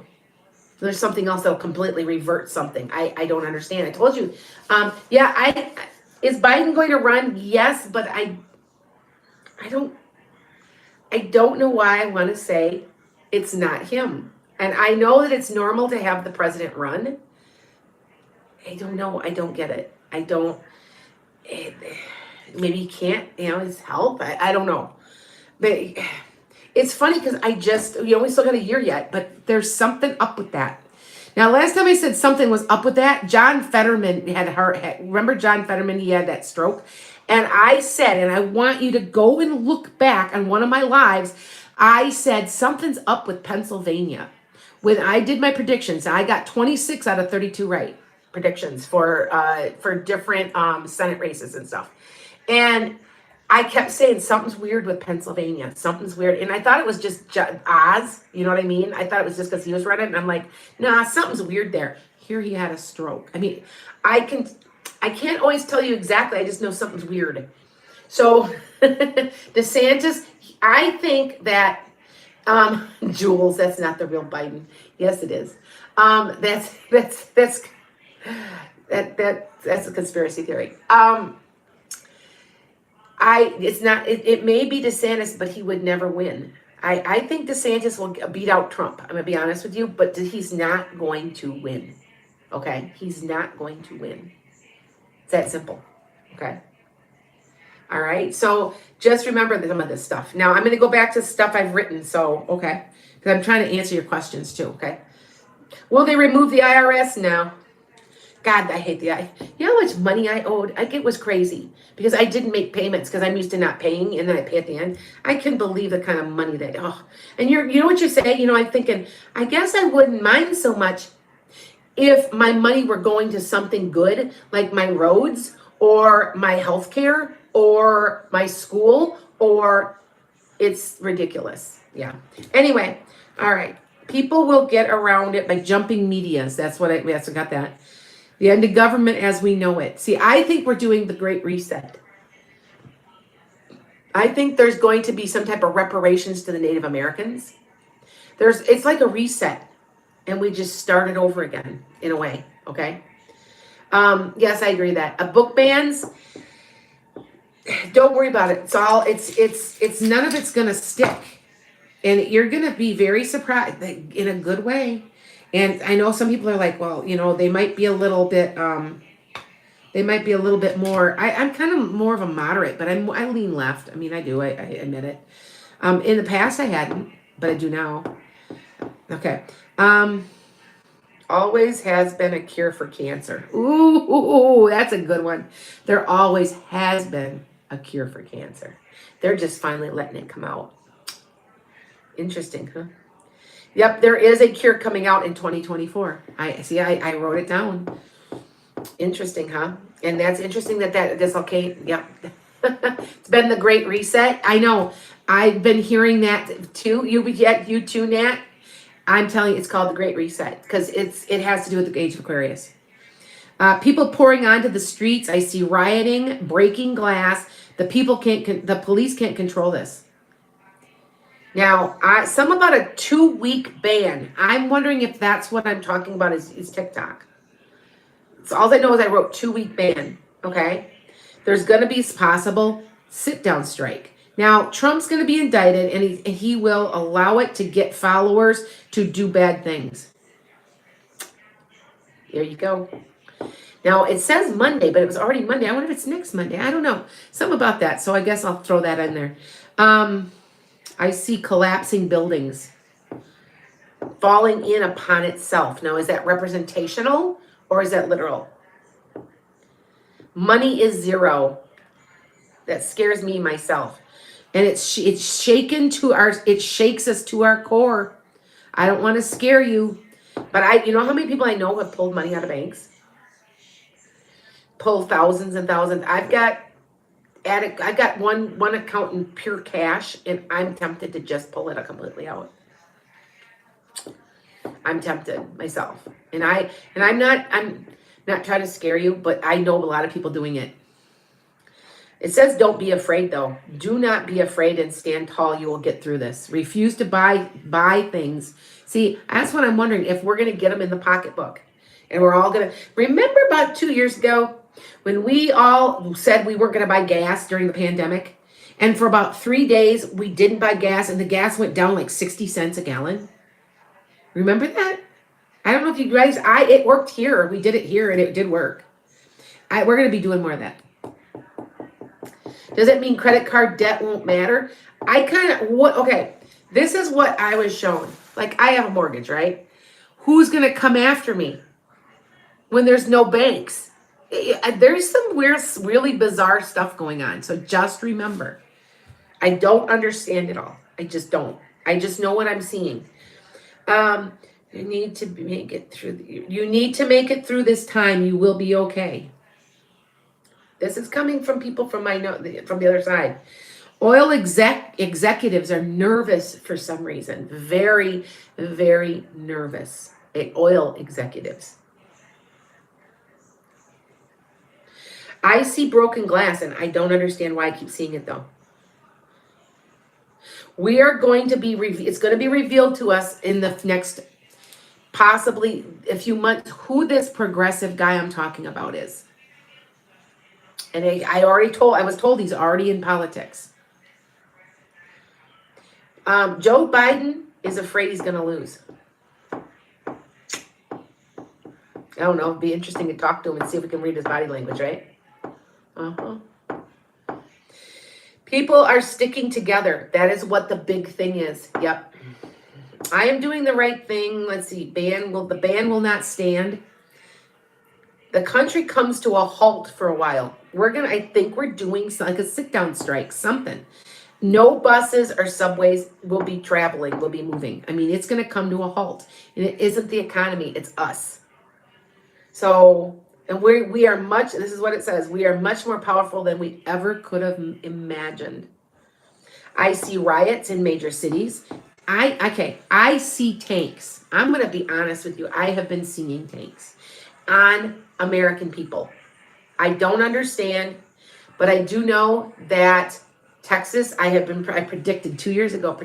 There's something else that'll completely revert something. I don't understand. I told you. Is Biden going to run? Yes, but I don't know why I want to say it's not him. And I know that it's normal to have the president run. I don't know. I don't get it. Maybe he can't, his health. I don't know. But it's funny because we still got a year yet, but there's something up with that. Now, last time I said something was up with that, John Fetterman remember John Fetterman? He had that stroke. And I said, and I want you to go and look back on one of my lives, I said something's up with Pennsylvania. When I did my predictions, I got 26 out of 32 right predictions for different Senate races and stuff. And I kept saying something's weird with Pennsylvania. Something's weird. And I thought it was just Oz. You know what I mean? I thought it was just because he was running. And I'm like, nah, something's weird there. Here he had a stroke. I mean, I can't always tell you exactly. I just know something's weird. So DeSantis, I think that Jules, that's not the real Biden. Yes, it is. That's a conspiracy theory. It may be DeSantis, but he would never win. I think DeSantis will beat out Trump. I'm gonna be honest with you, but he's not going to win. Okay, he's not going to win. It's that simple. Okay. All right. So just remember some of this stuff. Now I'm going to go back to stuff I've written. So, okay. Because I'm trying to answer your questions too. Okay. Will they remove the IRS? No. God, I hate the IRS. You know how much money I owed? It was crazy because I didn't make payments because I'm used to not paying and then I pay at the end. I couldn't believe the kind of money and you know what you say? I'm thinking, I guess I wouldn't mind so much if my money were going to something good, like my roads or my health care or my school, or it's ridiculous. Yeah. Anyway, all right. People will get around it by jumping medias. That's what I got that. The end of government as we know it. See, I think we're doing the Great Reset. I think there's going to be some type of reparations to the Native Americans. It's like a reset. And we just started over again, in a way, okay? Yes, I agree that. Book bans, don't worry about it. It's none of it's gonna stick. And you're gonna be very surprised, in a good way. And I know some people are like, well, they might be a little bit, more, I'm kind of more of a moderate, but I lean left. I mean, I do, I admit it. In the past I hadn't, but I do now. Okay. Always has been a cure for cancer. Ooh, that's a good one. There always has been a cure for cancer. They're just finally letting it come out. Interesting, huh? Yep, there is a cure coming out in 2024. I wrote it down. Interesting, huh? And that's interesting that's okay. Yep. It's been the Great Reset. I know. I've been hearing that too. You too, Nat. I'm telling you, it's called the Great Reset because it has to do with the age of Aquarius. People pouring onto the streets. I see rioting, breaking glass. The police can't control this. Now, some about a 2-week ban. I'm wondering if that's what I'm talking about is TikTok. So all I know is I wrote 2-week ban. Okay, there's going to be possible sit-down strike. Now, Trump's going to be indicted, and he will allow it to get followers to do bad things. There you go. Now, it says Monday, but it was already Monday. I wonder if it's next Monday. I don't know. Something about that. So I guess I'll throw that in there. I see collapsing buildings. Falling in upon itself. Now, is that representational or is that literal? Money is zero. That scares me myself. And it's shaken to it shakes us to our core. I don't want to scare you. But you know how many people I know have pulled money out of banks? Pull thousands and thousands. I've got one account in pure cash, and I'm tempted to just pull it completely out. I'm tempted myself, and I'm not trying to scare you, but I know a lot of people doing it. It says don't be afraid, though. Do not be afraid and stand tall. You will get through this. Refuse to buy things. See, that's what I'm wondering, if we're going to get them in the pocketbook. And we're all going to... Remember about 2 years ago when we all said we weren't going to buy gas during the pandemic? And for about 3 days, we didn't buy gas, and the gas went down like 60 cents a gallon. Remember that? I don't know if you guys... It worked here. We did it here, and it did work. We're going to be doing more of that. Does it mean credit card debt won't matter? Okay, this is what I was shown. Like, I have a mortgage, right? Who's going to come after me when there's no banks? There's some weird, really bizarre stuff going on. So just remember, I don't understand it all. I just don't. I just know what I'm seeing. You need to make it through. You need to make it through this time. You will be okay. This is coming from people from the other side. Oil executives are nervous for some reason. Very, very nervous. Oil executives. I see broken glass, and I don't understand why I keep seeing it, though. We are going to be... It's going to be revealed to us in the next, possibly a few months, who this progressive guy I'm talking about is. And I was told he's already in politics. Joe Biden is afraid he's going to lose. I don't know. It'd be interesting to talk to him and see if we can read his body language, right? People are sticking together. That is what the big thing is. Yep. I am doing the right thing. Let's see. The ban will not stand. The country comes to a halt for a while. I think we're doing like a sit-down strike, something. No buses or subways will be traveling, will be moving. I mean, it's going to come to a halt. And it isn't the economy, it's us. So, and we are much, this is what it says, we are much more powerful than we ever could have imagined. I see riots in major cities. I see tanks. I'm going to be honest with you. I have been seeing tanks on American people. I don't understand, but I do know that Texas, I predicted 2 years ago,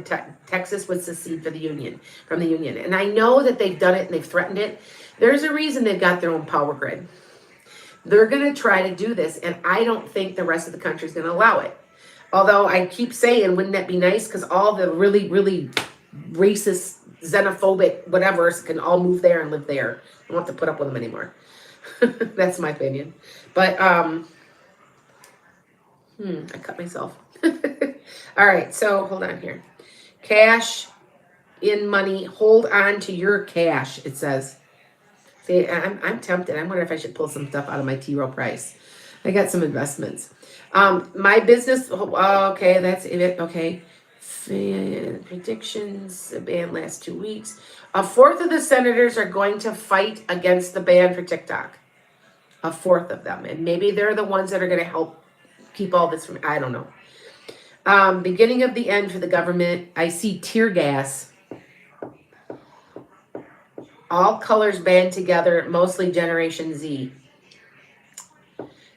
Texas would secede from the Union. And I know that they've done it and they've threatened it. There's a reason they've got their own power grid. They're going to try to do this, and I don't think the rest of the country is going to allow it. Although I keep saying, wouldn't that be nice? Because all the really, really racist, xenophobic, whatever, can all move there and live there. I don't have to put up with them anymore. That's my opinion. But, I cut myself. All right, so hold on here. Cash in money. Hold on to your cash, it says. See, I'm tempted. I wonder if I should pull some stuff out of my T. Rowe Price. I got some investments. My business, okay, that's it. Okay. Predictions, the ban lasts 2 weeks. A fourth of the senators are going to fight against the ban for TikTok. A fourth of them. And maybe they're the ones that are going to help keep all this from, I don't know. Beginning of the end for the government. I see tear gas. All colors band together, mostly Generation Z.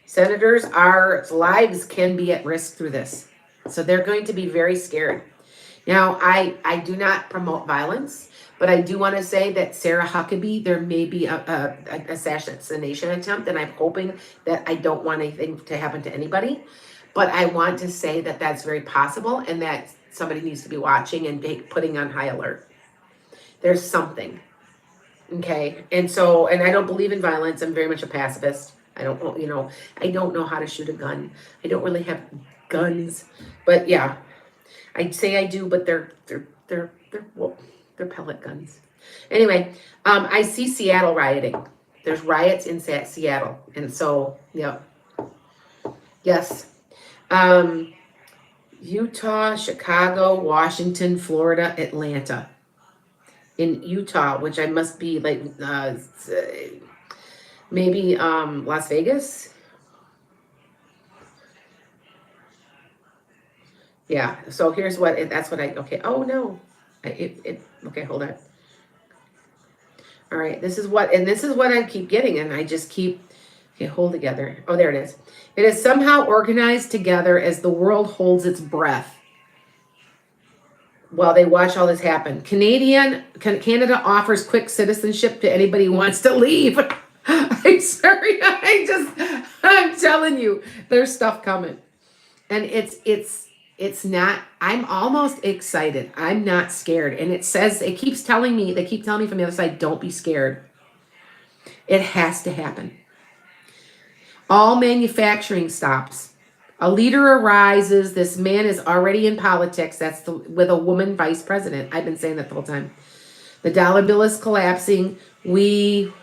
Senators, our lives can be at risk through this. So they're going to be very scared. Now, I do not promote violence, but I do want to say that Sarah Huckabee, there may be an assassination attempt, and I'm hoping that I don't want anything to happen to anybody. But I want to say that that's very possible and that somebody needs to be watching and putting on high alert. There's something. Okay. And so, and I don't believe in violence. I'm very much a pacifist. I don't know how to shoot a gun. I don't really have guns, but yeah, I'd say I do, but they're pellet guns. Anyway, I see Seattle rioting. There's riots in Seattle. And so, yeah. Yes. Utah, Chicago, Washington, Florida, Atlanta. In Utah, which I must be like maybe Las Vegas. Yeah. So here's that's what I okay. Oh no. Okay, hold on. All right. This is what I keep getting, and I just keep hold together. Oh, there it is. It is somehow organized together as the world holds its breath while they watch all this happen. Canada offers quick citizenship to anybody who wants to leave. I'm sorry. I'm telling you, there's stuff coming. And it's not, I'm almost excited. I'm not scared. And they keep telling me from the other side, don't be scared. It has to happen. All manufacturing stops. A leader arises. This man is already in politics. With a woman vice president. I've been saying that the whole time. The dollar bill is collapsing. We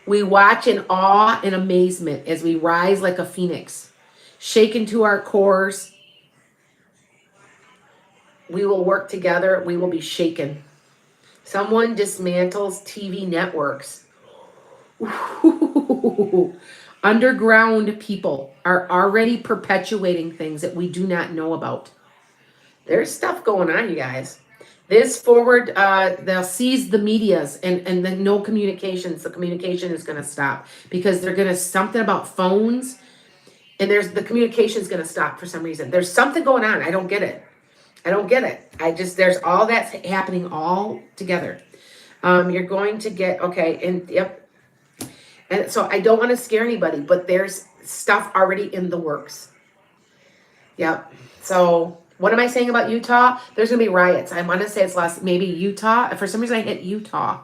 watch in awe and amazement as we rise like a phoenix, shaken to our cores. We will work together. We will be shaken. Someone dismantles TV networks. Ooh. Underground people are already perpetuating things that we do not know about. There's stuff going on, you guys. This forward, they'll seize the medias and then no communications. The communication is going to stop because they're going to something about phones, and the communication is going to stop for some reason. There's something going on. I don't get it. There's all that's happening all together. You're going to get, okay, and yep. And so I don't want to scare anybody, but there's stuff already in the works. Yep. So what am I saying about Utah? There's going to be riots. I want to say maybe Utah. For some reason I hit Utah.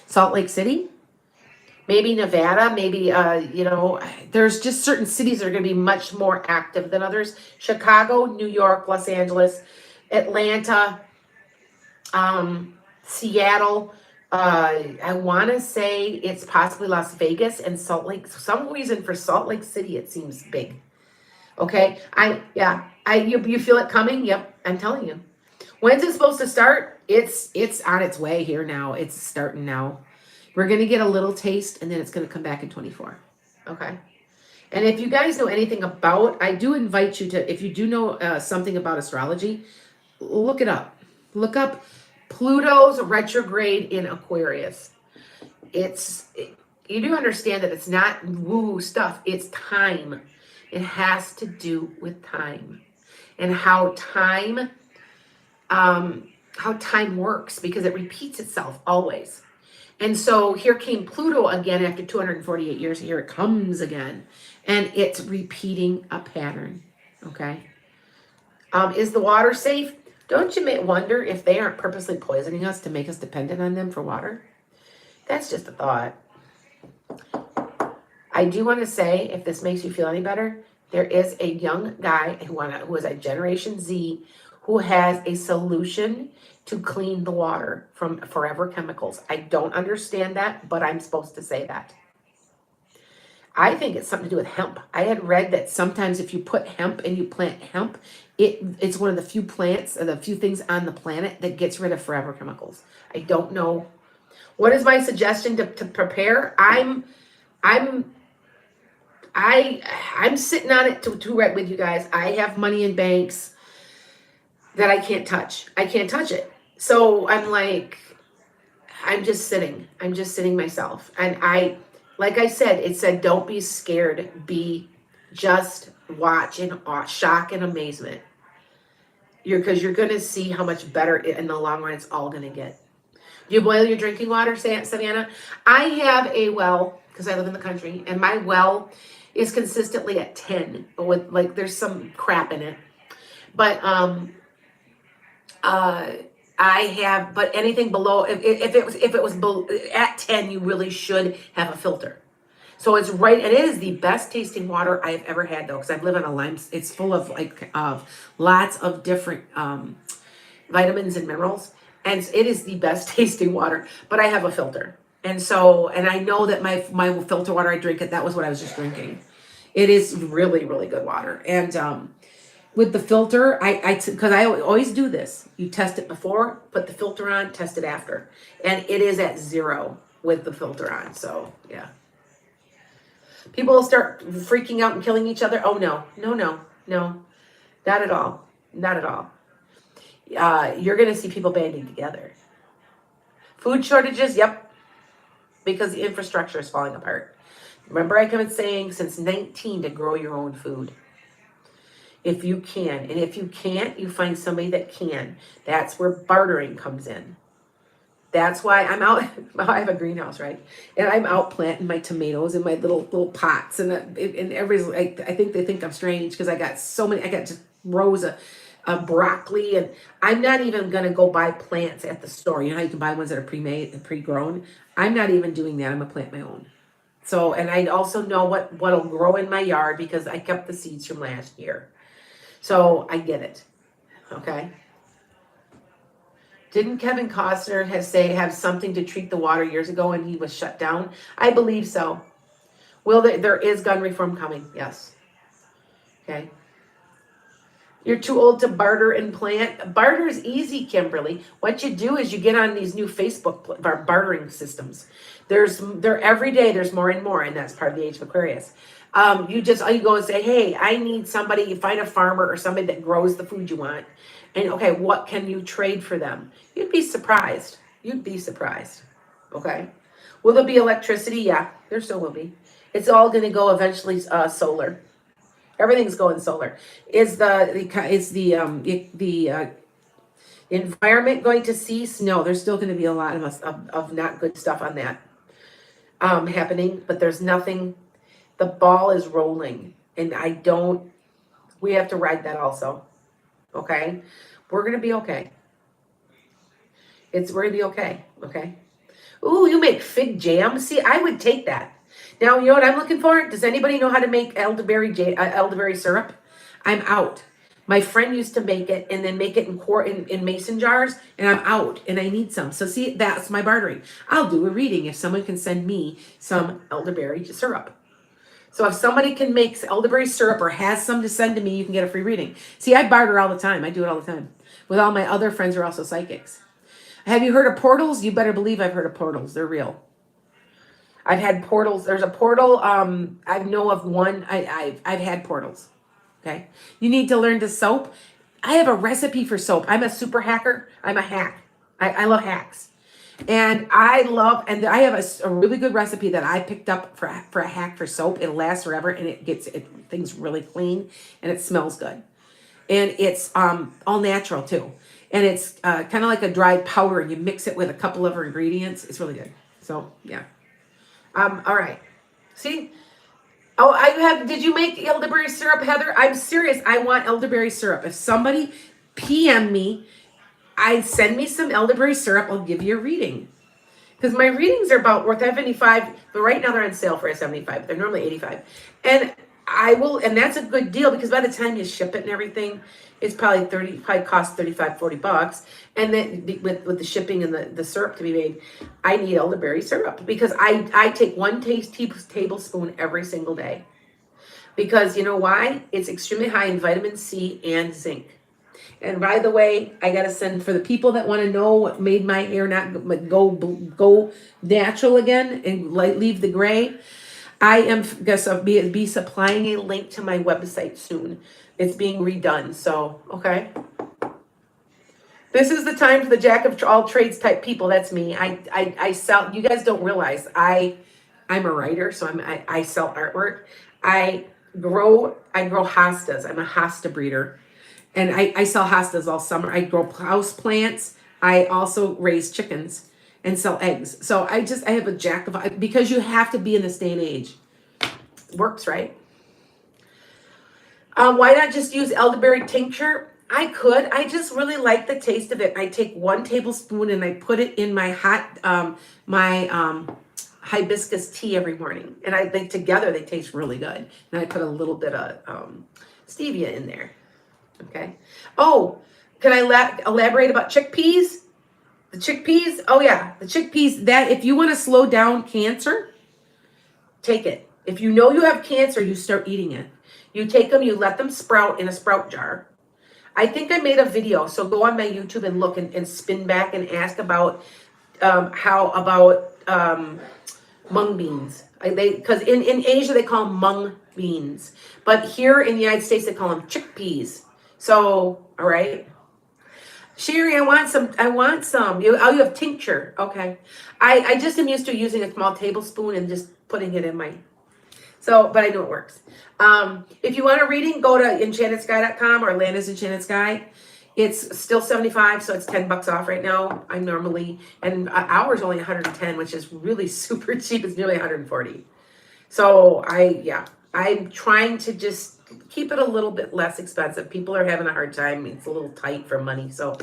Salt Lake City. Maybe Nevada. Maybe, there's just certain cities that are going to be much more active than others. Chicago, New York, Los Angeles, Atlanta, Seattle. I want to say it's possibly Las Vegas and Salt Lake. For some reason for Salt Lake City, it seems big. Okay. You feel it coming? Yep. I'm telling you. When's it supposed to start? It's on its way here now. It's starting now. We're going to get a little taste and then it's going to come back in 24. Okay. And if you guys know anything I do invite you to, if you do know something about astrology, look it up. Look up Pluto's retrograde in Aquarius. You do understand that it's not woo stuff. It's time. It has to do with time and how time works, because it repeats itself always. And so here came Pluto again after 248 years. Here it comes again, and it's repeating a pattern. Okay. Is the water safe? Don't you wonder if they aren't purposely poisoning us to make us dependent on them for water? That's just a thought. I do want to say, if this makes you feel any better, there is a young guy who is a Generation Z who has a solution to clean the water from forever chemicals. I don't understand that, but I'm supposed to say that. I think it's something to do with hemp. I had read that sometimes if you put hemp and you plant hemp, it's one of the few plants or the few things on the planet that gets rid of forever chemicals. I don't know. What is my suggestion to prepare? I'm sitting on it to right with you guys. I have money in banks that I can't touch. I can't touch it. So I'm like, I'm just sitting. I'm just sitting myself. And like I said, it said, don't be scared. Just watch in awe, shock and amazement. Because you're going to see how much better in the long run it's all going to get. Do you boil your drinking water, Savannah? I have a well, because I live in the country, and my well is consistently at 10, but with like there's some crap in it. But but anything below, if it was below, at 10, you really should have a filter. So it's right, and it is the best tasting water I've ever had though, because I live on a lime. It's full of lots of different vitamins and minerals, and it is the best tasting water. But I have a filter, and I know that my filter water I drink that was what I was just drinking. It is really really good water, and with the filter, because I always do this. You test it before, put the filter on, test it after, and it is at 0 with the filter on. So yeah. People will start freaking out and killing each other. Oh, no. Not at all. Not at all. You're going to see people banding together. Food shortages, yep. Because the infrastructure is falling apart. Remember, I kept saying since 19 to grow your own food. If you can. And if you can't, you find somebody that can. That's where bartering comes in. That's why I'm out. I have a greenhouse, right? And I'm out planting my tomatoes in my little pots, and everybody's I think they think I'm strange because I got so many. I got just rows of broccoli, and I'm not even gonna go buy plants at the store. You know how you can buy ones that are pre-made and pre-grown. I'm not even doing that. I'm gonna plant my own. So, and I also know what'll grow in my yard because I kept the seeds from last year. So I get it. Okay. Didn't Kevin Costner have something to treat the water years ago and he was shut down? I believe so. There is gun reform coming, yes. Okay. You're too old to barter and plant. Barter is easy, Kimberly. What you do is you get on these new Facebook bartering systems. Every day there's more and more, and that's part of the age of Aquarius. You go and say, hey, I need somebody. You find a farmer or somebody that grows the food you want. And okay, what can you trade for them? You'd be surprised. Okay. Will there be electricity? Yeah, there still will be. It's all going to go eventually solar. Everything's going solar. Is the environment going to cease? No, there's still going to be a lot of not good stuff on that happening, but there's nothing. The ball is rolling, and we have to ride that also. Okay? We're going to be okay. We're going to be okay. Okay? Ooh, you make fig jam? See, I would take that. Now, you know what I'm looking for? Does anybody know how to make elderberry syrup? I'm out. My friend used to make it and then make it in mason jars, and I'm out, and I need some. So see, that's my bartering. I'll do a reading if someone can send me some elderberry syrup. So if somebody can make elderberry syrup or has some to send to me, you can get a free reading. See, I barter all the time. I do it all the time. With all my other friends who are also psychics. Have you heard of portals? You better believe I've heard of portals. They're real. I've had portals. There's a portal. I know of one. I've had portals. Okay. You need to learn to soap. I have a recipe for soap. I'm a super hacker. I'm a hack. I love hacks. And I have a really good recipe that I picked up for a hack for soap. It'll last forever, and it gets things really clean, and it smells good. And it's all natural too. And it's kind of like a dried powder, and you mix it with a couple of ingredients. It's really good. So yeah. All right. See? Oh, did you make elderberry syrup, Heather? I'm serious. I want elderberry syrup. If somebody PM me, send me some elderberry syrup, I'll give you a reading. Because my readings are about worth $75, but right now they're on sale for $75. They're normally $85. And that's a good deal because by the time you ship it and everything, it's probably costs $35, $40. And then with the shipping and the syrup to be made, I need elderberry syrup because I take 1 tablespoon every single day. Because you know why? It's extremely high in vitamin C and zinc. And by the way, I got to send for the people that want to know what made my hair not go natural again and leave the gray. I am going to be supplying a link to my website soon. It's being redone. So, okay. This is the time for the jack of all trades type people. That's me. I sell. You guys don't realize I'm a writer, so I sell artwork. I grow hostas. I'm a hosta breeder, and I sell hostas all summer. I grow house plants. I also raise chickens and sell eggs. So I have a jack of, because you have to be in this day and age. Works, right? Why not just use elderberry tincture? I could. I just really like the taste of it. I take 1 tablespoon and I put it in my hibiscus tea every morning. And I think together they taste really good. And I put a little bit of stevia in there. Okay. Oh, can I elaborate about chickpeas? The chickpeas? Oh yeah, the chickpeas. That if you want to slow down cancer, take it. If you know you have cancer, you start eating it. You take them, you let them sprout in a sprout jar. I think I made a video, so go on my YouTube and look and spin back and ask about mung beans. Because in Asia they call them mung beans, but here in the United States they call them chickpeas. So, all right. Sherry, I want some. You have tincture. Okay. I just am used to using a small tablespoon and just putting it in my, but I know it works. If you want a reading, go to enchantedskye.com or Landis Enchanted Skye. It's still $75, so it's $10 off right now. I'm normally, and ours only 110, which is really super cheap. It's nearly 140. So I'm trying to just keep it a little bit less expensive. People are having a hard time. It's a little tight for money. So,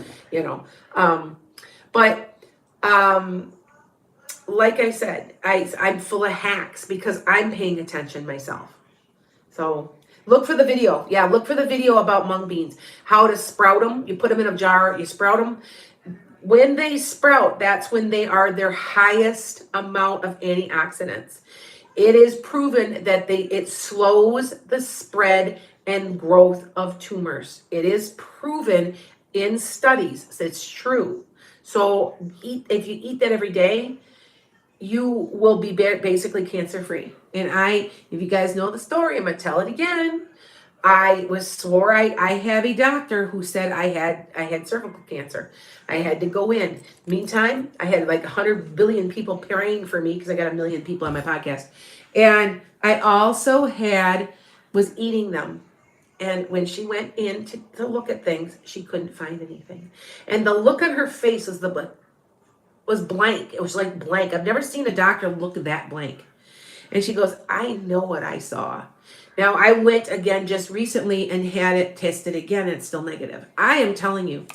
like I said, I'm full of hacks because I'm paying attention myself. So look for the video. Yeah, look for the video about mung beans. How to sprout them. You put them in a jar. You sprout them. When they sprout, that's when they are their highest amount of antioxidants. It is proven that it slows the spread and growth of tumors. It is proven in studies. It's true. So if you eat that every day, you will be basically cancer-free. And if you guys know the story, I'm going to tell it again. I have a doctor who said I had cervical cancer. I had to go in. Meantime, I had like 100 billion people praying for me because I got 1 million people on my podcast. And I also was eating them. And when she went in to look at things, she couldn't find anything. And the look on her face was blank. It was like blank. I've never seen a doctor look that blank. And she goes, I know what I saw. Now, I went again just recently and had it tested again, and it's still negative. I am telling you,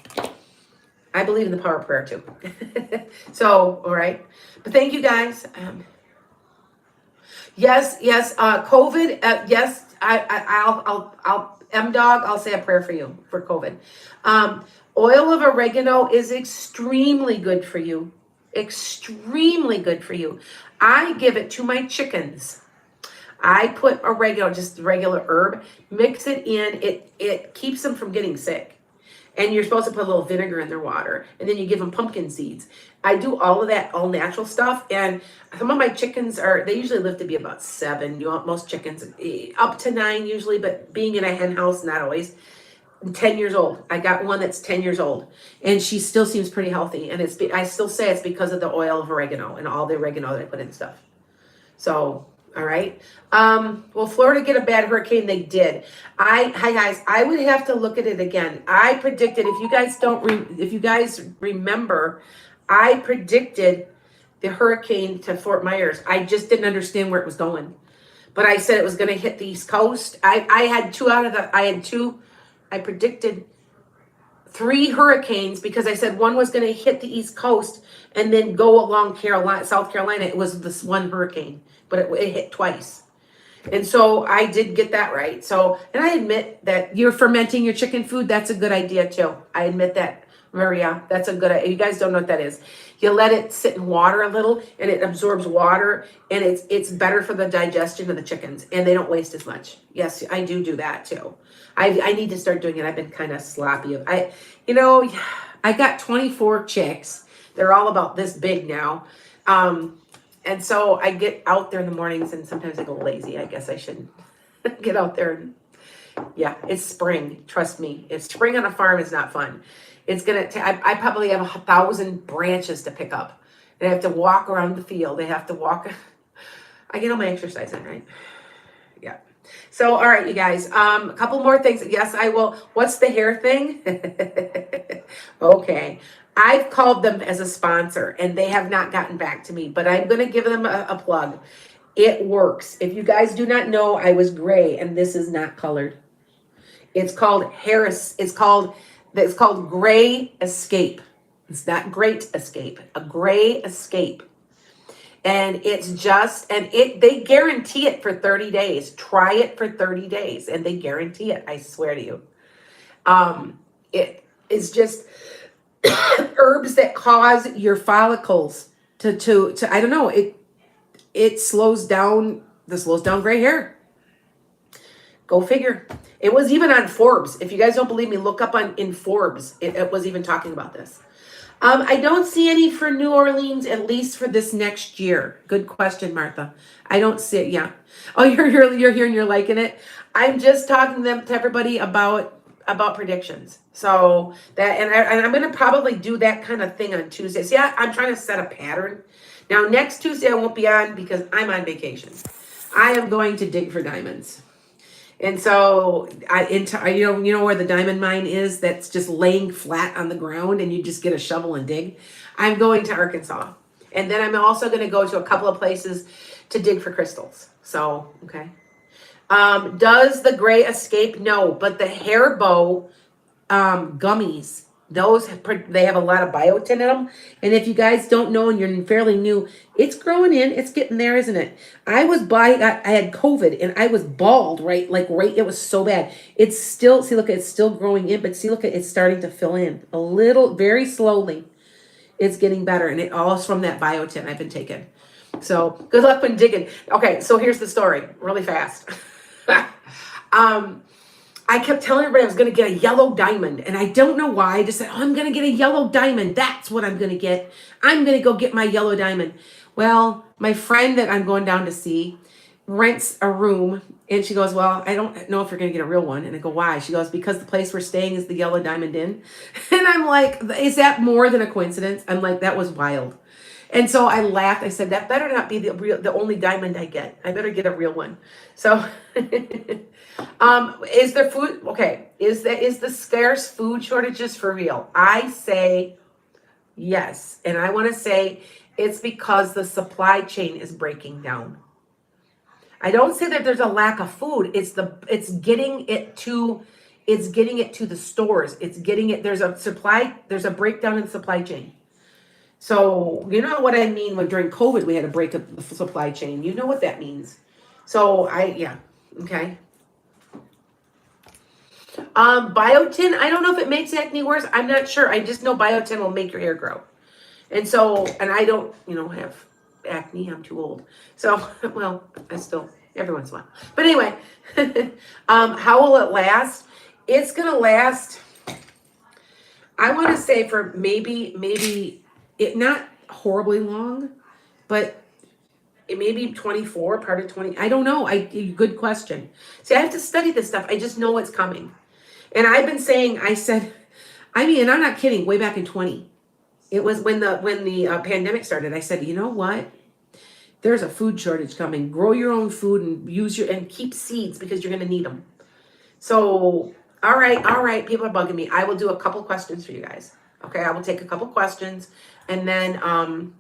I believe in the power of prayer too. So, all right. But thank you guys. Yes, COVID. Yes, I'll M-Dog, I'll say a prayer for you for COVID. Oil of oregano is extremely good for you. Extremely good for you. I give it to my chickens. I put oregano, just regular herb, mix it in. It keeps them from getting sick. And you're supposed to put a little vinegar in their water. And then you give them pumpkin seeds. I do all of that, all natural stuff. And some of my chickens they usually live to be about 7. You want most chickens up to 9 usually, but being in a hen house, not always. 10 years old. I got one that's 10 years old. And she still seems pretty healthy. And I still say it's because of the oil of oregano and all the oregano that I put in stuff. So, all right. Will Florida get a bad hurricane? They did. Hi guys, I would have to look at it again. I predicted, if you guys remember, I predicted the hurricane to Fort Myers. I just didn't understand where it was going. But I said it was going to hit the East Coast. I predicted 3 hurricanes because I said one was going to hit the East Coast and then go along South Carolina. It was this one hurricane, but it hit twice. And so I did get that right. So, and I admit that you're fermenting your chicken food. That's a good idea too. I admit that, Maria. That's a good idea. You guys don't know what that is. You let it sit in water a little and it absorbs water and it's better for the digestion of the chickens and they don't waste as much. Yes, I do that too. I need to start doing it. I've been kind of sloppy. I got 24 chicks. They're all about this big now. And so I get out there in the mornings and sometimes I go lazy. I guess I should get out there. And, yeah, it's spring. Trust me. It's spring on a farm is not fun. It's going to, I probably have 1,000 branches to pick up. And I have to walk around the field. I have to walk. I get all my exercise in, right? Yeah. So, all right, you guys, a couple more things. Yes, I will. What's the hair thing? Okay. I've called them as a sponsor and they have not gotten back to me, but I'm going to give them a plug. It works. If you guys do not know, I was gray and this is not colored. It's called Harris. It's called Gray Escape. It's not Great Escape, a Gray Escape. And it's just, and they guarantee it for 30 days. Try it for 30 days and they guarantee it. I swear to you. It is just herbs that cause your follicles to I don't know, it slows down gray hair. Go figure. It was even on Forbes. If you guys don't believe me, look up in Forbes. It was even talking about this. I don't see any for New Orleans, at least for this next year. Good question, Martha. I don't see it. Yeah. Oh, you're here and you're liking it. I'm just talking to everybody about predictions. So that, and I'm going to probably do that kind of thing on Tuesdays. Yeah, I'm trying to set a pattern. Now, next Tuesday I won't be on because I'm on vacation. I am going to dig for diamonds. And so you know where the diamond mine is that's just laying flat on the ground and you just get a shovel and dig. I'm going to Arkansas. And then I'm also going to go to a couple of places to dig for crystals. So, okay. Does the Gray Escape? No, but the hair bow gummies, they have a lot of biotin in them. And if you guys don't know and you're fairly new, it's growing in, it's getting there, isn't it? I had COVID and I was bald, right? It was so bad. It's still, see, look, it's still growing in, but see, look, it's starting to fill in a little, very slowly. It's getting better. And it all is from that biotin I've been taking. So good luck when digging. Okay. So here's the story really fast. I kept telling everybody I was going to get a yellow diamond. And I don't know why. I just said, I'm going to get a yellow diamond. That's what I'm going to get. I'm going to go get my yellow diamond. Well, my friend that I'm going down to see rents a room. And she goes, well, I don't know if you're going to get a real one. And I go, why? She goes, because the place we're staying is the Yellow Diamond Inn. And I'm like, is that more than a coincidence? I'm like, that was wild. And so I laughed. I said, that better not be the only diamond I get. I better get a real one. So is there food? Okay. Is the scarce food shortages for real? I say yes. And I want to say it's because the supply chain is breaking down. I don't say that there's a lack of food. It's getting it to the stores. There's a breakdown in supply chain. So you know what I mean when during COVID we had a break of the supply chain. You know what that means. So okay. Biotin, I don't know if it makes acne worse. I'm not sure. I just know biotin will make your hair grow. And I don't, have acne. I'm too old. So, well, I still, every once in a while. But anyway, how will it last? It's going to last, I want to say for maybe it not horribly long, but it may be 24, part of 20. I don't know. Good question. See, I have to study this stuff. I just know it's coming. And I've been saying, and I'm not kidding, way back in 20. It was when the pandemic started. I said, you know what? There's a food shortage coming. Grow your own food and keep seeds because you're going to need them. So, all right. People are bugging me. I will do a couple questions for you guys. Okay, I will take a couple questions and then I'm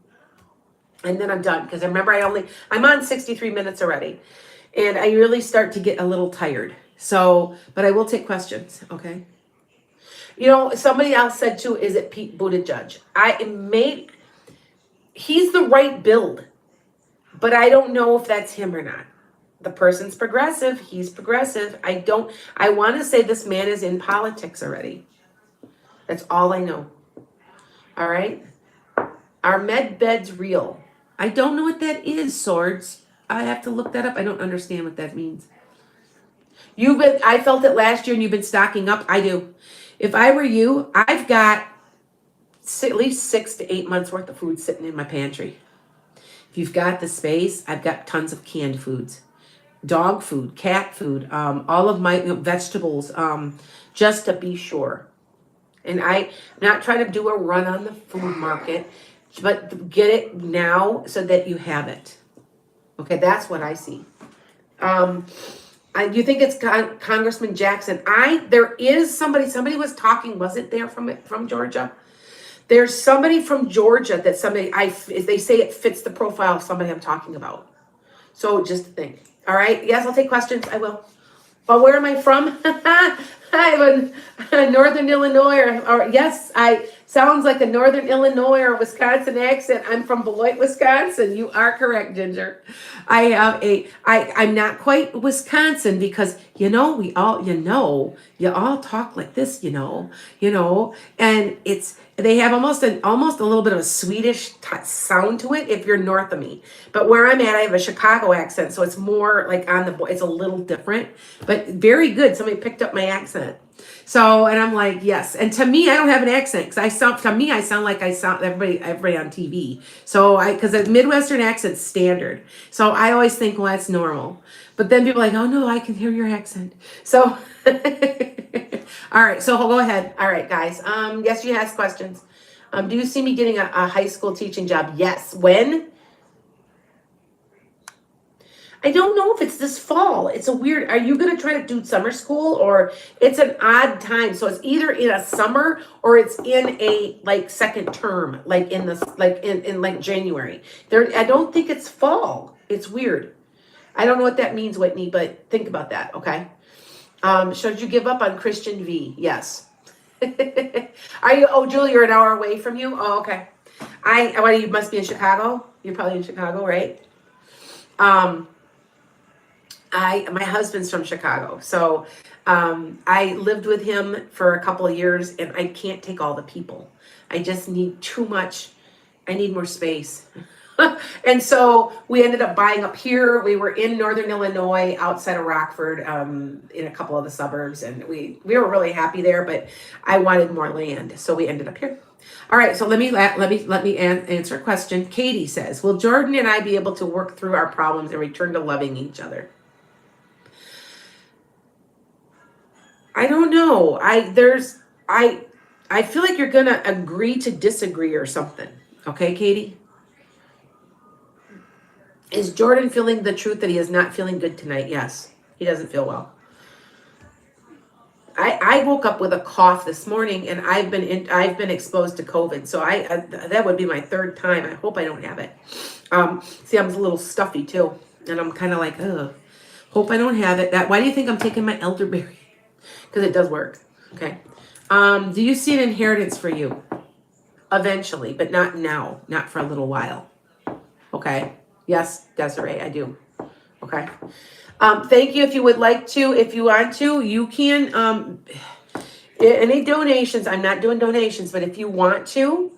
done. Because remember, I'm on 63 minutes already. And I really start to get a little tired. So, but I will take questions, okay? Somebody else said too, is it Pete Buttigieg? He's the right build, but I don't know if that's him or not. The person's progressive. He's progressive. I want to say this man is in politics already. That's all I know. All right. Are med beds real? I don't know what that is, Swords. I have to look that up. I don't understand what that means. I felt it last year and you've been stocking up. I do. If I were you, I've got at least 6 to 8 months worth of food sitting in my pantry. If you've got the space, I've got tons of canned foods, dog food, cat food, all of my vegetables, just to be sure. And I'm not trying to do a run on the food market, but get it now so that you have it. Okay, that's what I see. Um, you think it's Congressman Jackson? There is somebody was talking. Was it there from Georgia? There's somebody from Georgia that they say it fits the profile of somebody I'm talking about. So just think. All right. Yes, I'll take questions. I will. But where am I from? I'm a Northern Illinois, or yes, I sounds like a Northern Illinois or Wisconsin accent. I'm from Beloit, Wisconsin. You are correct, Ginger. I'm not quite Wisconsin because you all talk like this, and they have almost a little bit of a Swedish sound to it if you're north of me. But where I'm at, I have a Chicago accent, so it's more like it's a little different, but very good. Somebody picked up my accent. So, and I'm like, yes. And to me, I don't have an accent because I sound like I sound everybody on TV. So because the Midwestern accent's standard. So I always think, well, that's normal. But then people are like, oh no, I can hear your accent. So, all right. So go ahead. All right, guys. Yes, you asked questions. Do you see me getting a high school teaching job? Yes. When? I don't know if it's this fall. It's a weird, are you going to try to do summer school, or it's an odd time? So it's either in a summer or it's in a second term, in January. I don't think it's fall. It's weird. I don't know what that means, Whitney, but think about that. Okay. Should you give up on Christian V? Yes. Julie, you're an hour away from you. Oh, okay. You must be in Chicago. You're probably in Chicago, right? My husband's from Chicago, so I lived with him for a couple of years, and I can't take all the people. I just need too much. I need more space. And so we ended up buying up here. We were in Northern Illinois, outside of Rockford, in a couple of the suburbs, and we were really happy there. But I wanted more land, so we ended up here. All right, so let me answer a question. Katie says, "Will Jordan and I be able to work through our problems and return to loving each other?" I don't know. I feel like you're gonna agree to disagree or something. Okay, Katie? Is Jordan feeling the truth that he is not feeling good tonight? Yes. He doesn't feel well. I woke up with a cough this morning, and I've been exposed to COVID. So that would be my third time. I hope I don't have it. See, I'm a little stuffy too, and I'm kind of like, ugh. Hope I don't have it. Why do you think I'm taking my elderberry? Because it does work. Okay. Do you see an inheritance for you? Eventually, but not now. Not for a little while. Okay. Yes, Desiree, I do. Okay. Thank you. If you would like to, if you want to, you can. Any donations? I'm not doing donations, but if you want to,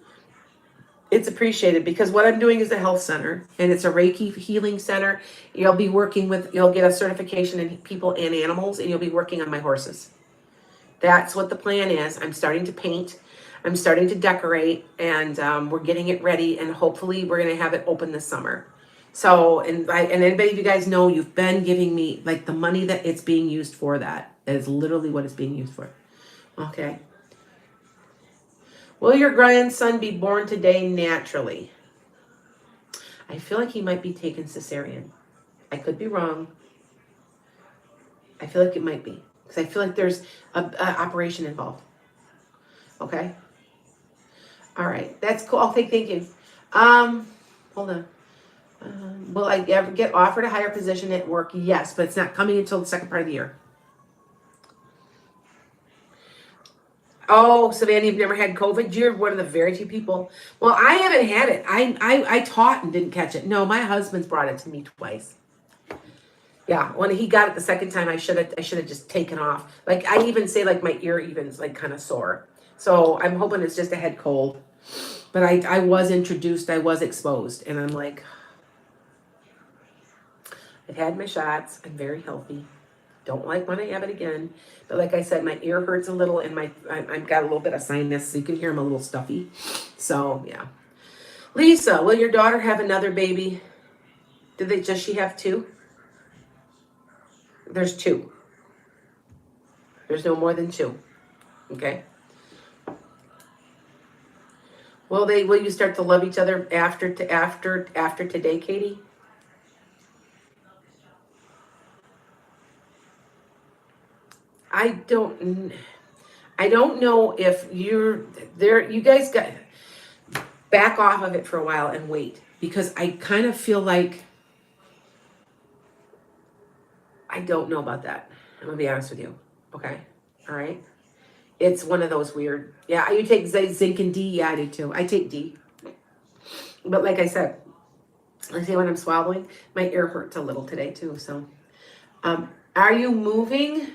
it's appreciated, because what I'm doing is a health center, and it's a Reiki healing center. You'll get a certification in people and animals, and you'll be working on my horses. That's what the plan is. I'm starting to paint. I'm starting to decorate, and we're getting it ready, and hopefully we're going to have it open this summer. So, and anybody of you guys know, you've been giving me the money that it's being used for. That is literally what it's being used for. Okay. Will your grandson be born today naturally? I feel like he might be taken cesarean. I could be wrong. I feel like it might be, because I feel like there's an operation involved. Okay. All right. That's cool. Okay. Thank you. Hold on. Will I ever get offered a higher position at work? Yes, but it's not coming until the second part of the year. Oh, Savannah, you've never had COVID? You're one of the very few people. Well, I haven't had it. I taught and didn't catch it. No, my husband's brought it to me twice. Yeah, when he got it the second time, I should have just taken off. I even say my ear even's kind of sore. So I'm hoping it's just a head cold. But I was introduced, I was exposed, and I'm like, I've had my shots. I'm very healthy. Don't like when I have it again. But like I said, my ear hurts a little, and I've got a little bit of sinus, so you can hear I'm a little stuffy. So, yeah. Lisa, will your daughter have another baby? Does she have two? There's two. There's no more than two. Okay? Will you start to love each other after today, Katie? I don't I don't know if you're there. You guys got back off of it for a while and wait, because I kind of feel like I don't know about that. I'm gonna be honest with you. Okay. All right. It's one of those weird. Yeah, you take zinc and D. Yeah, I do too. I take D. But like I said, I say when I'm swallowing, my ear hurts a little today too. So, are you moving?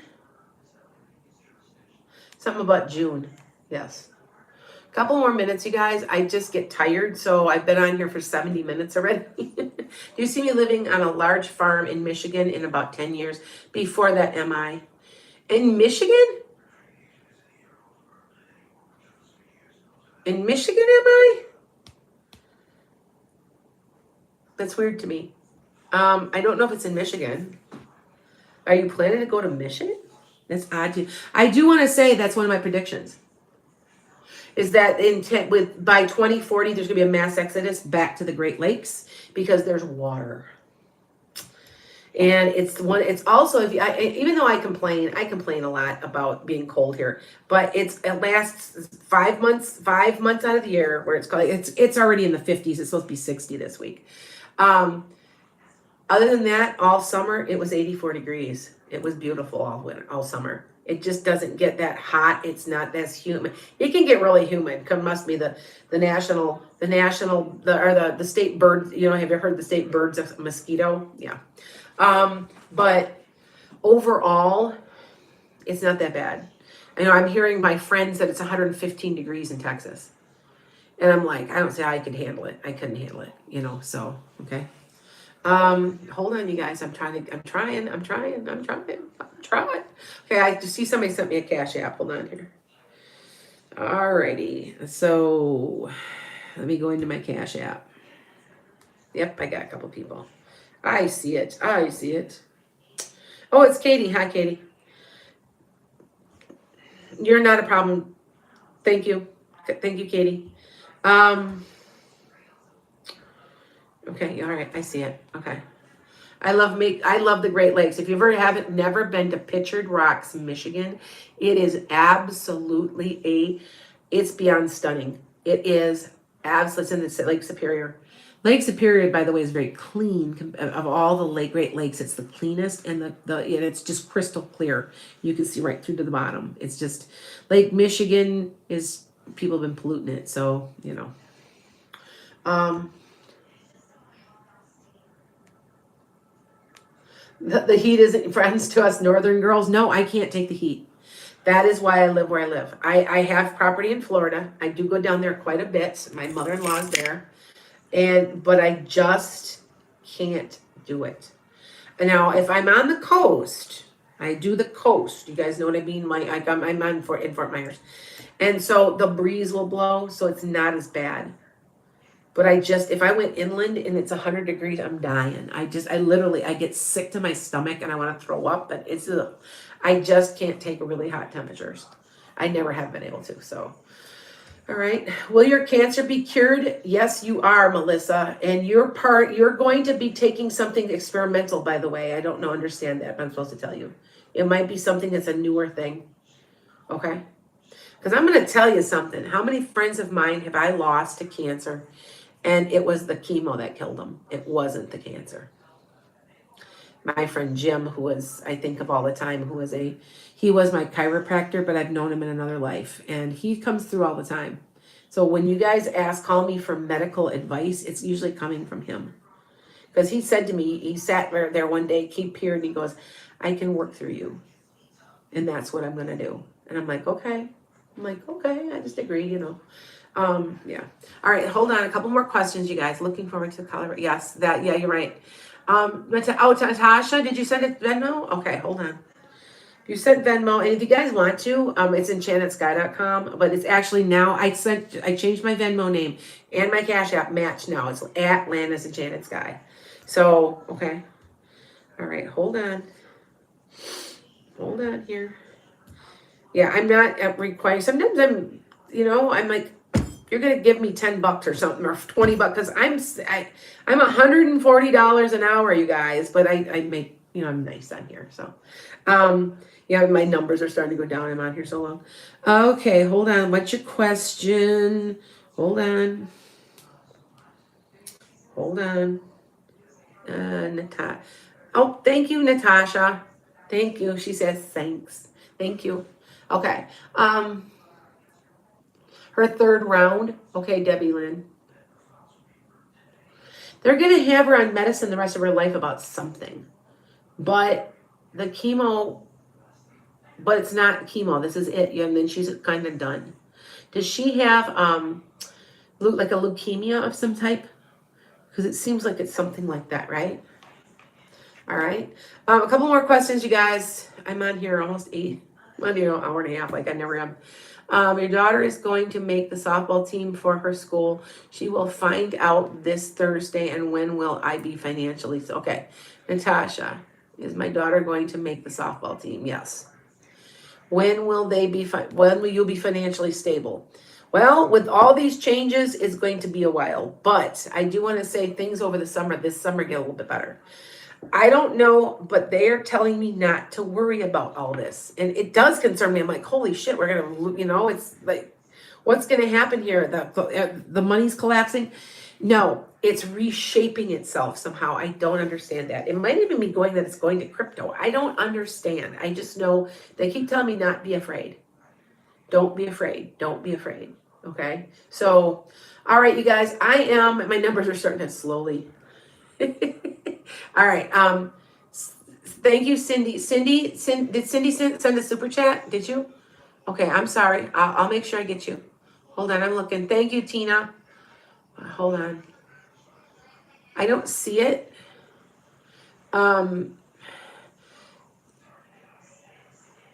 Something about June. Yes. Couple more minutes, you guys. I just get tired, so I've been on here for 70 minutes already. Do you see me living on a large farm in Michigan in about 10 years? Before that, am I? In Michigan? In Michigan, am I? That's weird to me. I don't know if it's in Michigan. Are you planning to go to Michigan? That's odd. I do want to say that's one of my predictions. Is that by 2040 there's going to be a mass exodus back to the Great Lakes because there's water. And it's also, even though I complain a lot about being cold here, but it lasts 5 months out of the year where it's already in the 50s. It's supposed to be 60 this week. Other than that, all summer it was 84 degrees. It was beautiful all summer. It just doesn't get that hot. It's not as humid. It can get really humid. Must be the state bird. Have you heard the state birds of mosquito? Yeah. But overall, it's not that bad. I'm hearing my friends that it's 115 degrees in Texas. And I'm like, I don't see how I could handle it. I couldn't handle it, so, okay. Hold on, you guys. I'm trying. Okay, I just see somebody sent me a Cash App. Hold on here. Alrighty. So let me go into my Cash App. Yep, I got a couple people. I see it. Oh, it's Katie. Hi, Katie. You're not a problem. Thank you. Thank you, Katie. Okay, all right, I see it. Okay. I love the Great Lakes. If you never been to Pictured Rocks, Michigan, it is absolutely it's beyond stunning. It is absolutely, it's in the Lake Superior. Lake Superior, by the way, is very clean. Of all the Great Lakes, it's the cleanest, and it's just crystal clear. You can see right through to the bottom. It's just Lake Michigan people have been polluting it, so The heat isn't friends to us northern girls. No, I can't take the heat. That is why I live where I live. I have property in Florida. I do go down there quite a bit. My mother-in-law's there. But I just can't do it. And now, if I'm on the coast, I do the coast. You guys know what I mean? I'm in Fort Myers. And so the breeze will blow, so it's not as bad. But if I went inland and it's 100 degrees, I'm dying. I get sick to my stomach and I want to throw up, but I just can't take really hot temperatures. I never have been able to, so. All right. Will your cancer be cured? Yes, you are, Melissa. And you're going to be taking something experimental, by the way. I don't understand that, but I'm supposed to tell you. It might be something that's a newer thing. Okay? Because I'm going to tell you something. How many friends of mine have I lost to cancer? And it was the chemo that killed them. It wasn't the cancer. My friend Jim, who I think of all the time, he was my chiropractor, but I've known him in another life. And he comes through all the time. So when you guys call me for medical advice, it's usually coming from him. Because he said to me, he sat there one day, keep here, and he goes, I can work through you. And that's what I'm going to do. And I'm like, okay. I just agree, Yeah. All right, hold on. A couple more questions, you guys. Looking forward to Colorado. Yes, yeah, you're right. Natasha, did you send it Venmo? Okay, hold on. You sent Venmo, and if you guys want to, it's enchantedskye.com, but it's actually now, I changed my Venmo name, and my Cash App match now. It's at Landis Enchanted Skye. So, okay. All right, hold on. Hold on here. Yeah, I'm not requiring, sometimes I'm like, you're going to give me $10 or something, or $20, because I'm $140 an hour, you guys, but I make, I'm nice on here. So, yeah, my numbers are starting to go down. I'm on here so long. Okay, hold on. What's your question? Hold on. Natasha. Oh, thank you, Natasha. Thank you. She says thanks. Thank you. Okay. Her third round. Okay, Debbie Lynn. They're going to have her on medicine the rest of her life about something. But the chemo, but it's not chemo. This is it. And then she's kind of done. Does she have like a leukemia of some type? Because it seems like it's something like that, right? All right. A couple more questions, you guys. I'm on here almost 8. I'm on here an hour and a half, like I never am. Your daughter is going to make the softball team for her school. She will find out this Thursday. And when will I be financially? Okay. Natasha, is my daughter going to make the softball team? Yes. When will they be? When will you be financially stable? Well, with all these changes, it's going to be a while. But I do want to say things over the summer. This summer get a little bit better. I don't know, but they are telling me not to worry about all this. And it does concern me. I'm like, holy shit, we're going to, it's like, what's going to happen here? The money's collapsing. No, it's reshaping itself somehow. I don't understand that. It might even be going that it's going to crypto. I don't understand. I just know they keep telling me not be afraid. Don't be afraid. Don't be afraid. Okay. So, all right, you guys, my numbers are starting to slowly. All right. Thank you, Cindy. Did Cindy send a super chat? Did you? Okay. I'm sorry. I'll make sure I get you. Hold on. I'm looking. Thank you, Tina. Hold on. I don't see it. Hold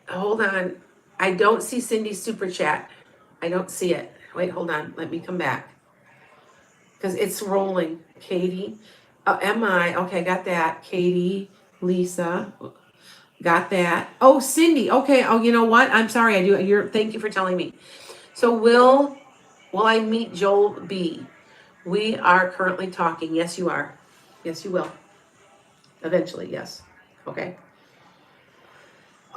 on. I don't see Cindy's super chat. I don't see it. Wait, hold on. Let me come back. Because it's rolling. Katie. M.I. Okay, got that. Katie, Lisa, got that. Oh, Cindy. Okay. Oh, you know what? I'm sorry. Thank you for telling me. So will I meet Joel B? We are currently talking. Yes, you are. Yes, you will. Eventually, yes. Okay.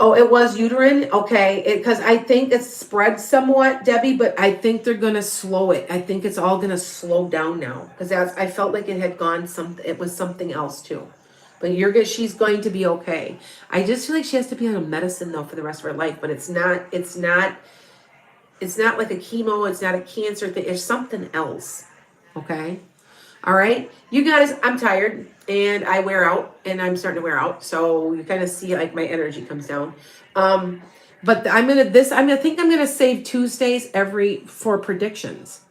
Oh, it was uterine? Okay. Because I think it's spread somewhat, Debbie, but I think they're going to slow it. I think it's all going to slow down now. Because I felt like it had gone it was something else too. But she's going to be okay. I just feel like she has to be on a medicine though for the rest of her life. But it's not like a chemo. It's not a cancer thing. It's something else. Okay. All right. You guys, I'm tired and I wear out and I'm starting to wear out. So you kind of see like my energy comes down. But I'm going to save Tuesdays for predictions.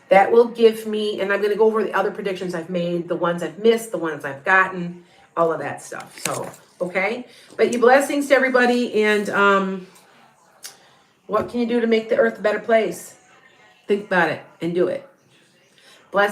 That will give me, and I'm going to go over the other predictions I've made, the ones I've missed, the ones I've gotten, all of that stuff. So, okay. But you blessings to everybody. And what can you do to make the earth a better place? Think about it and do it.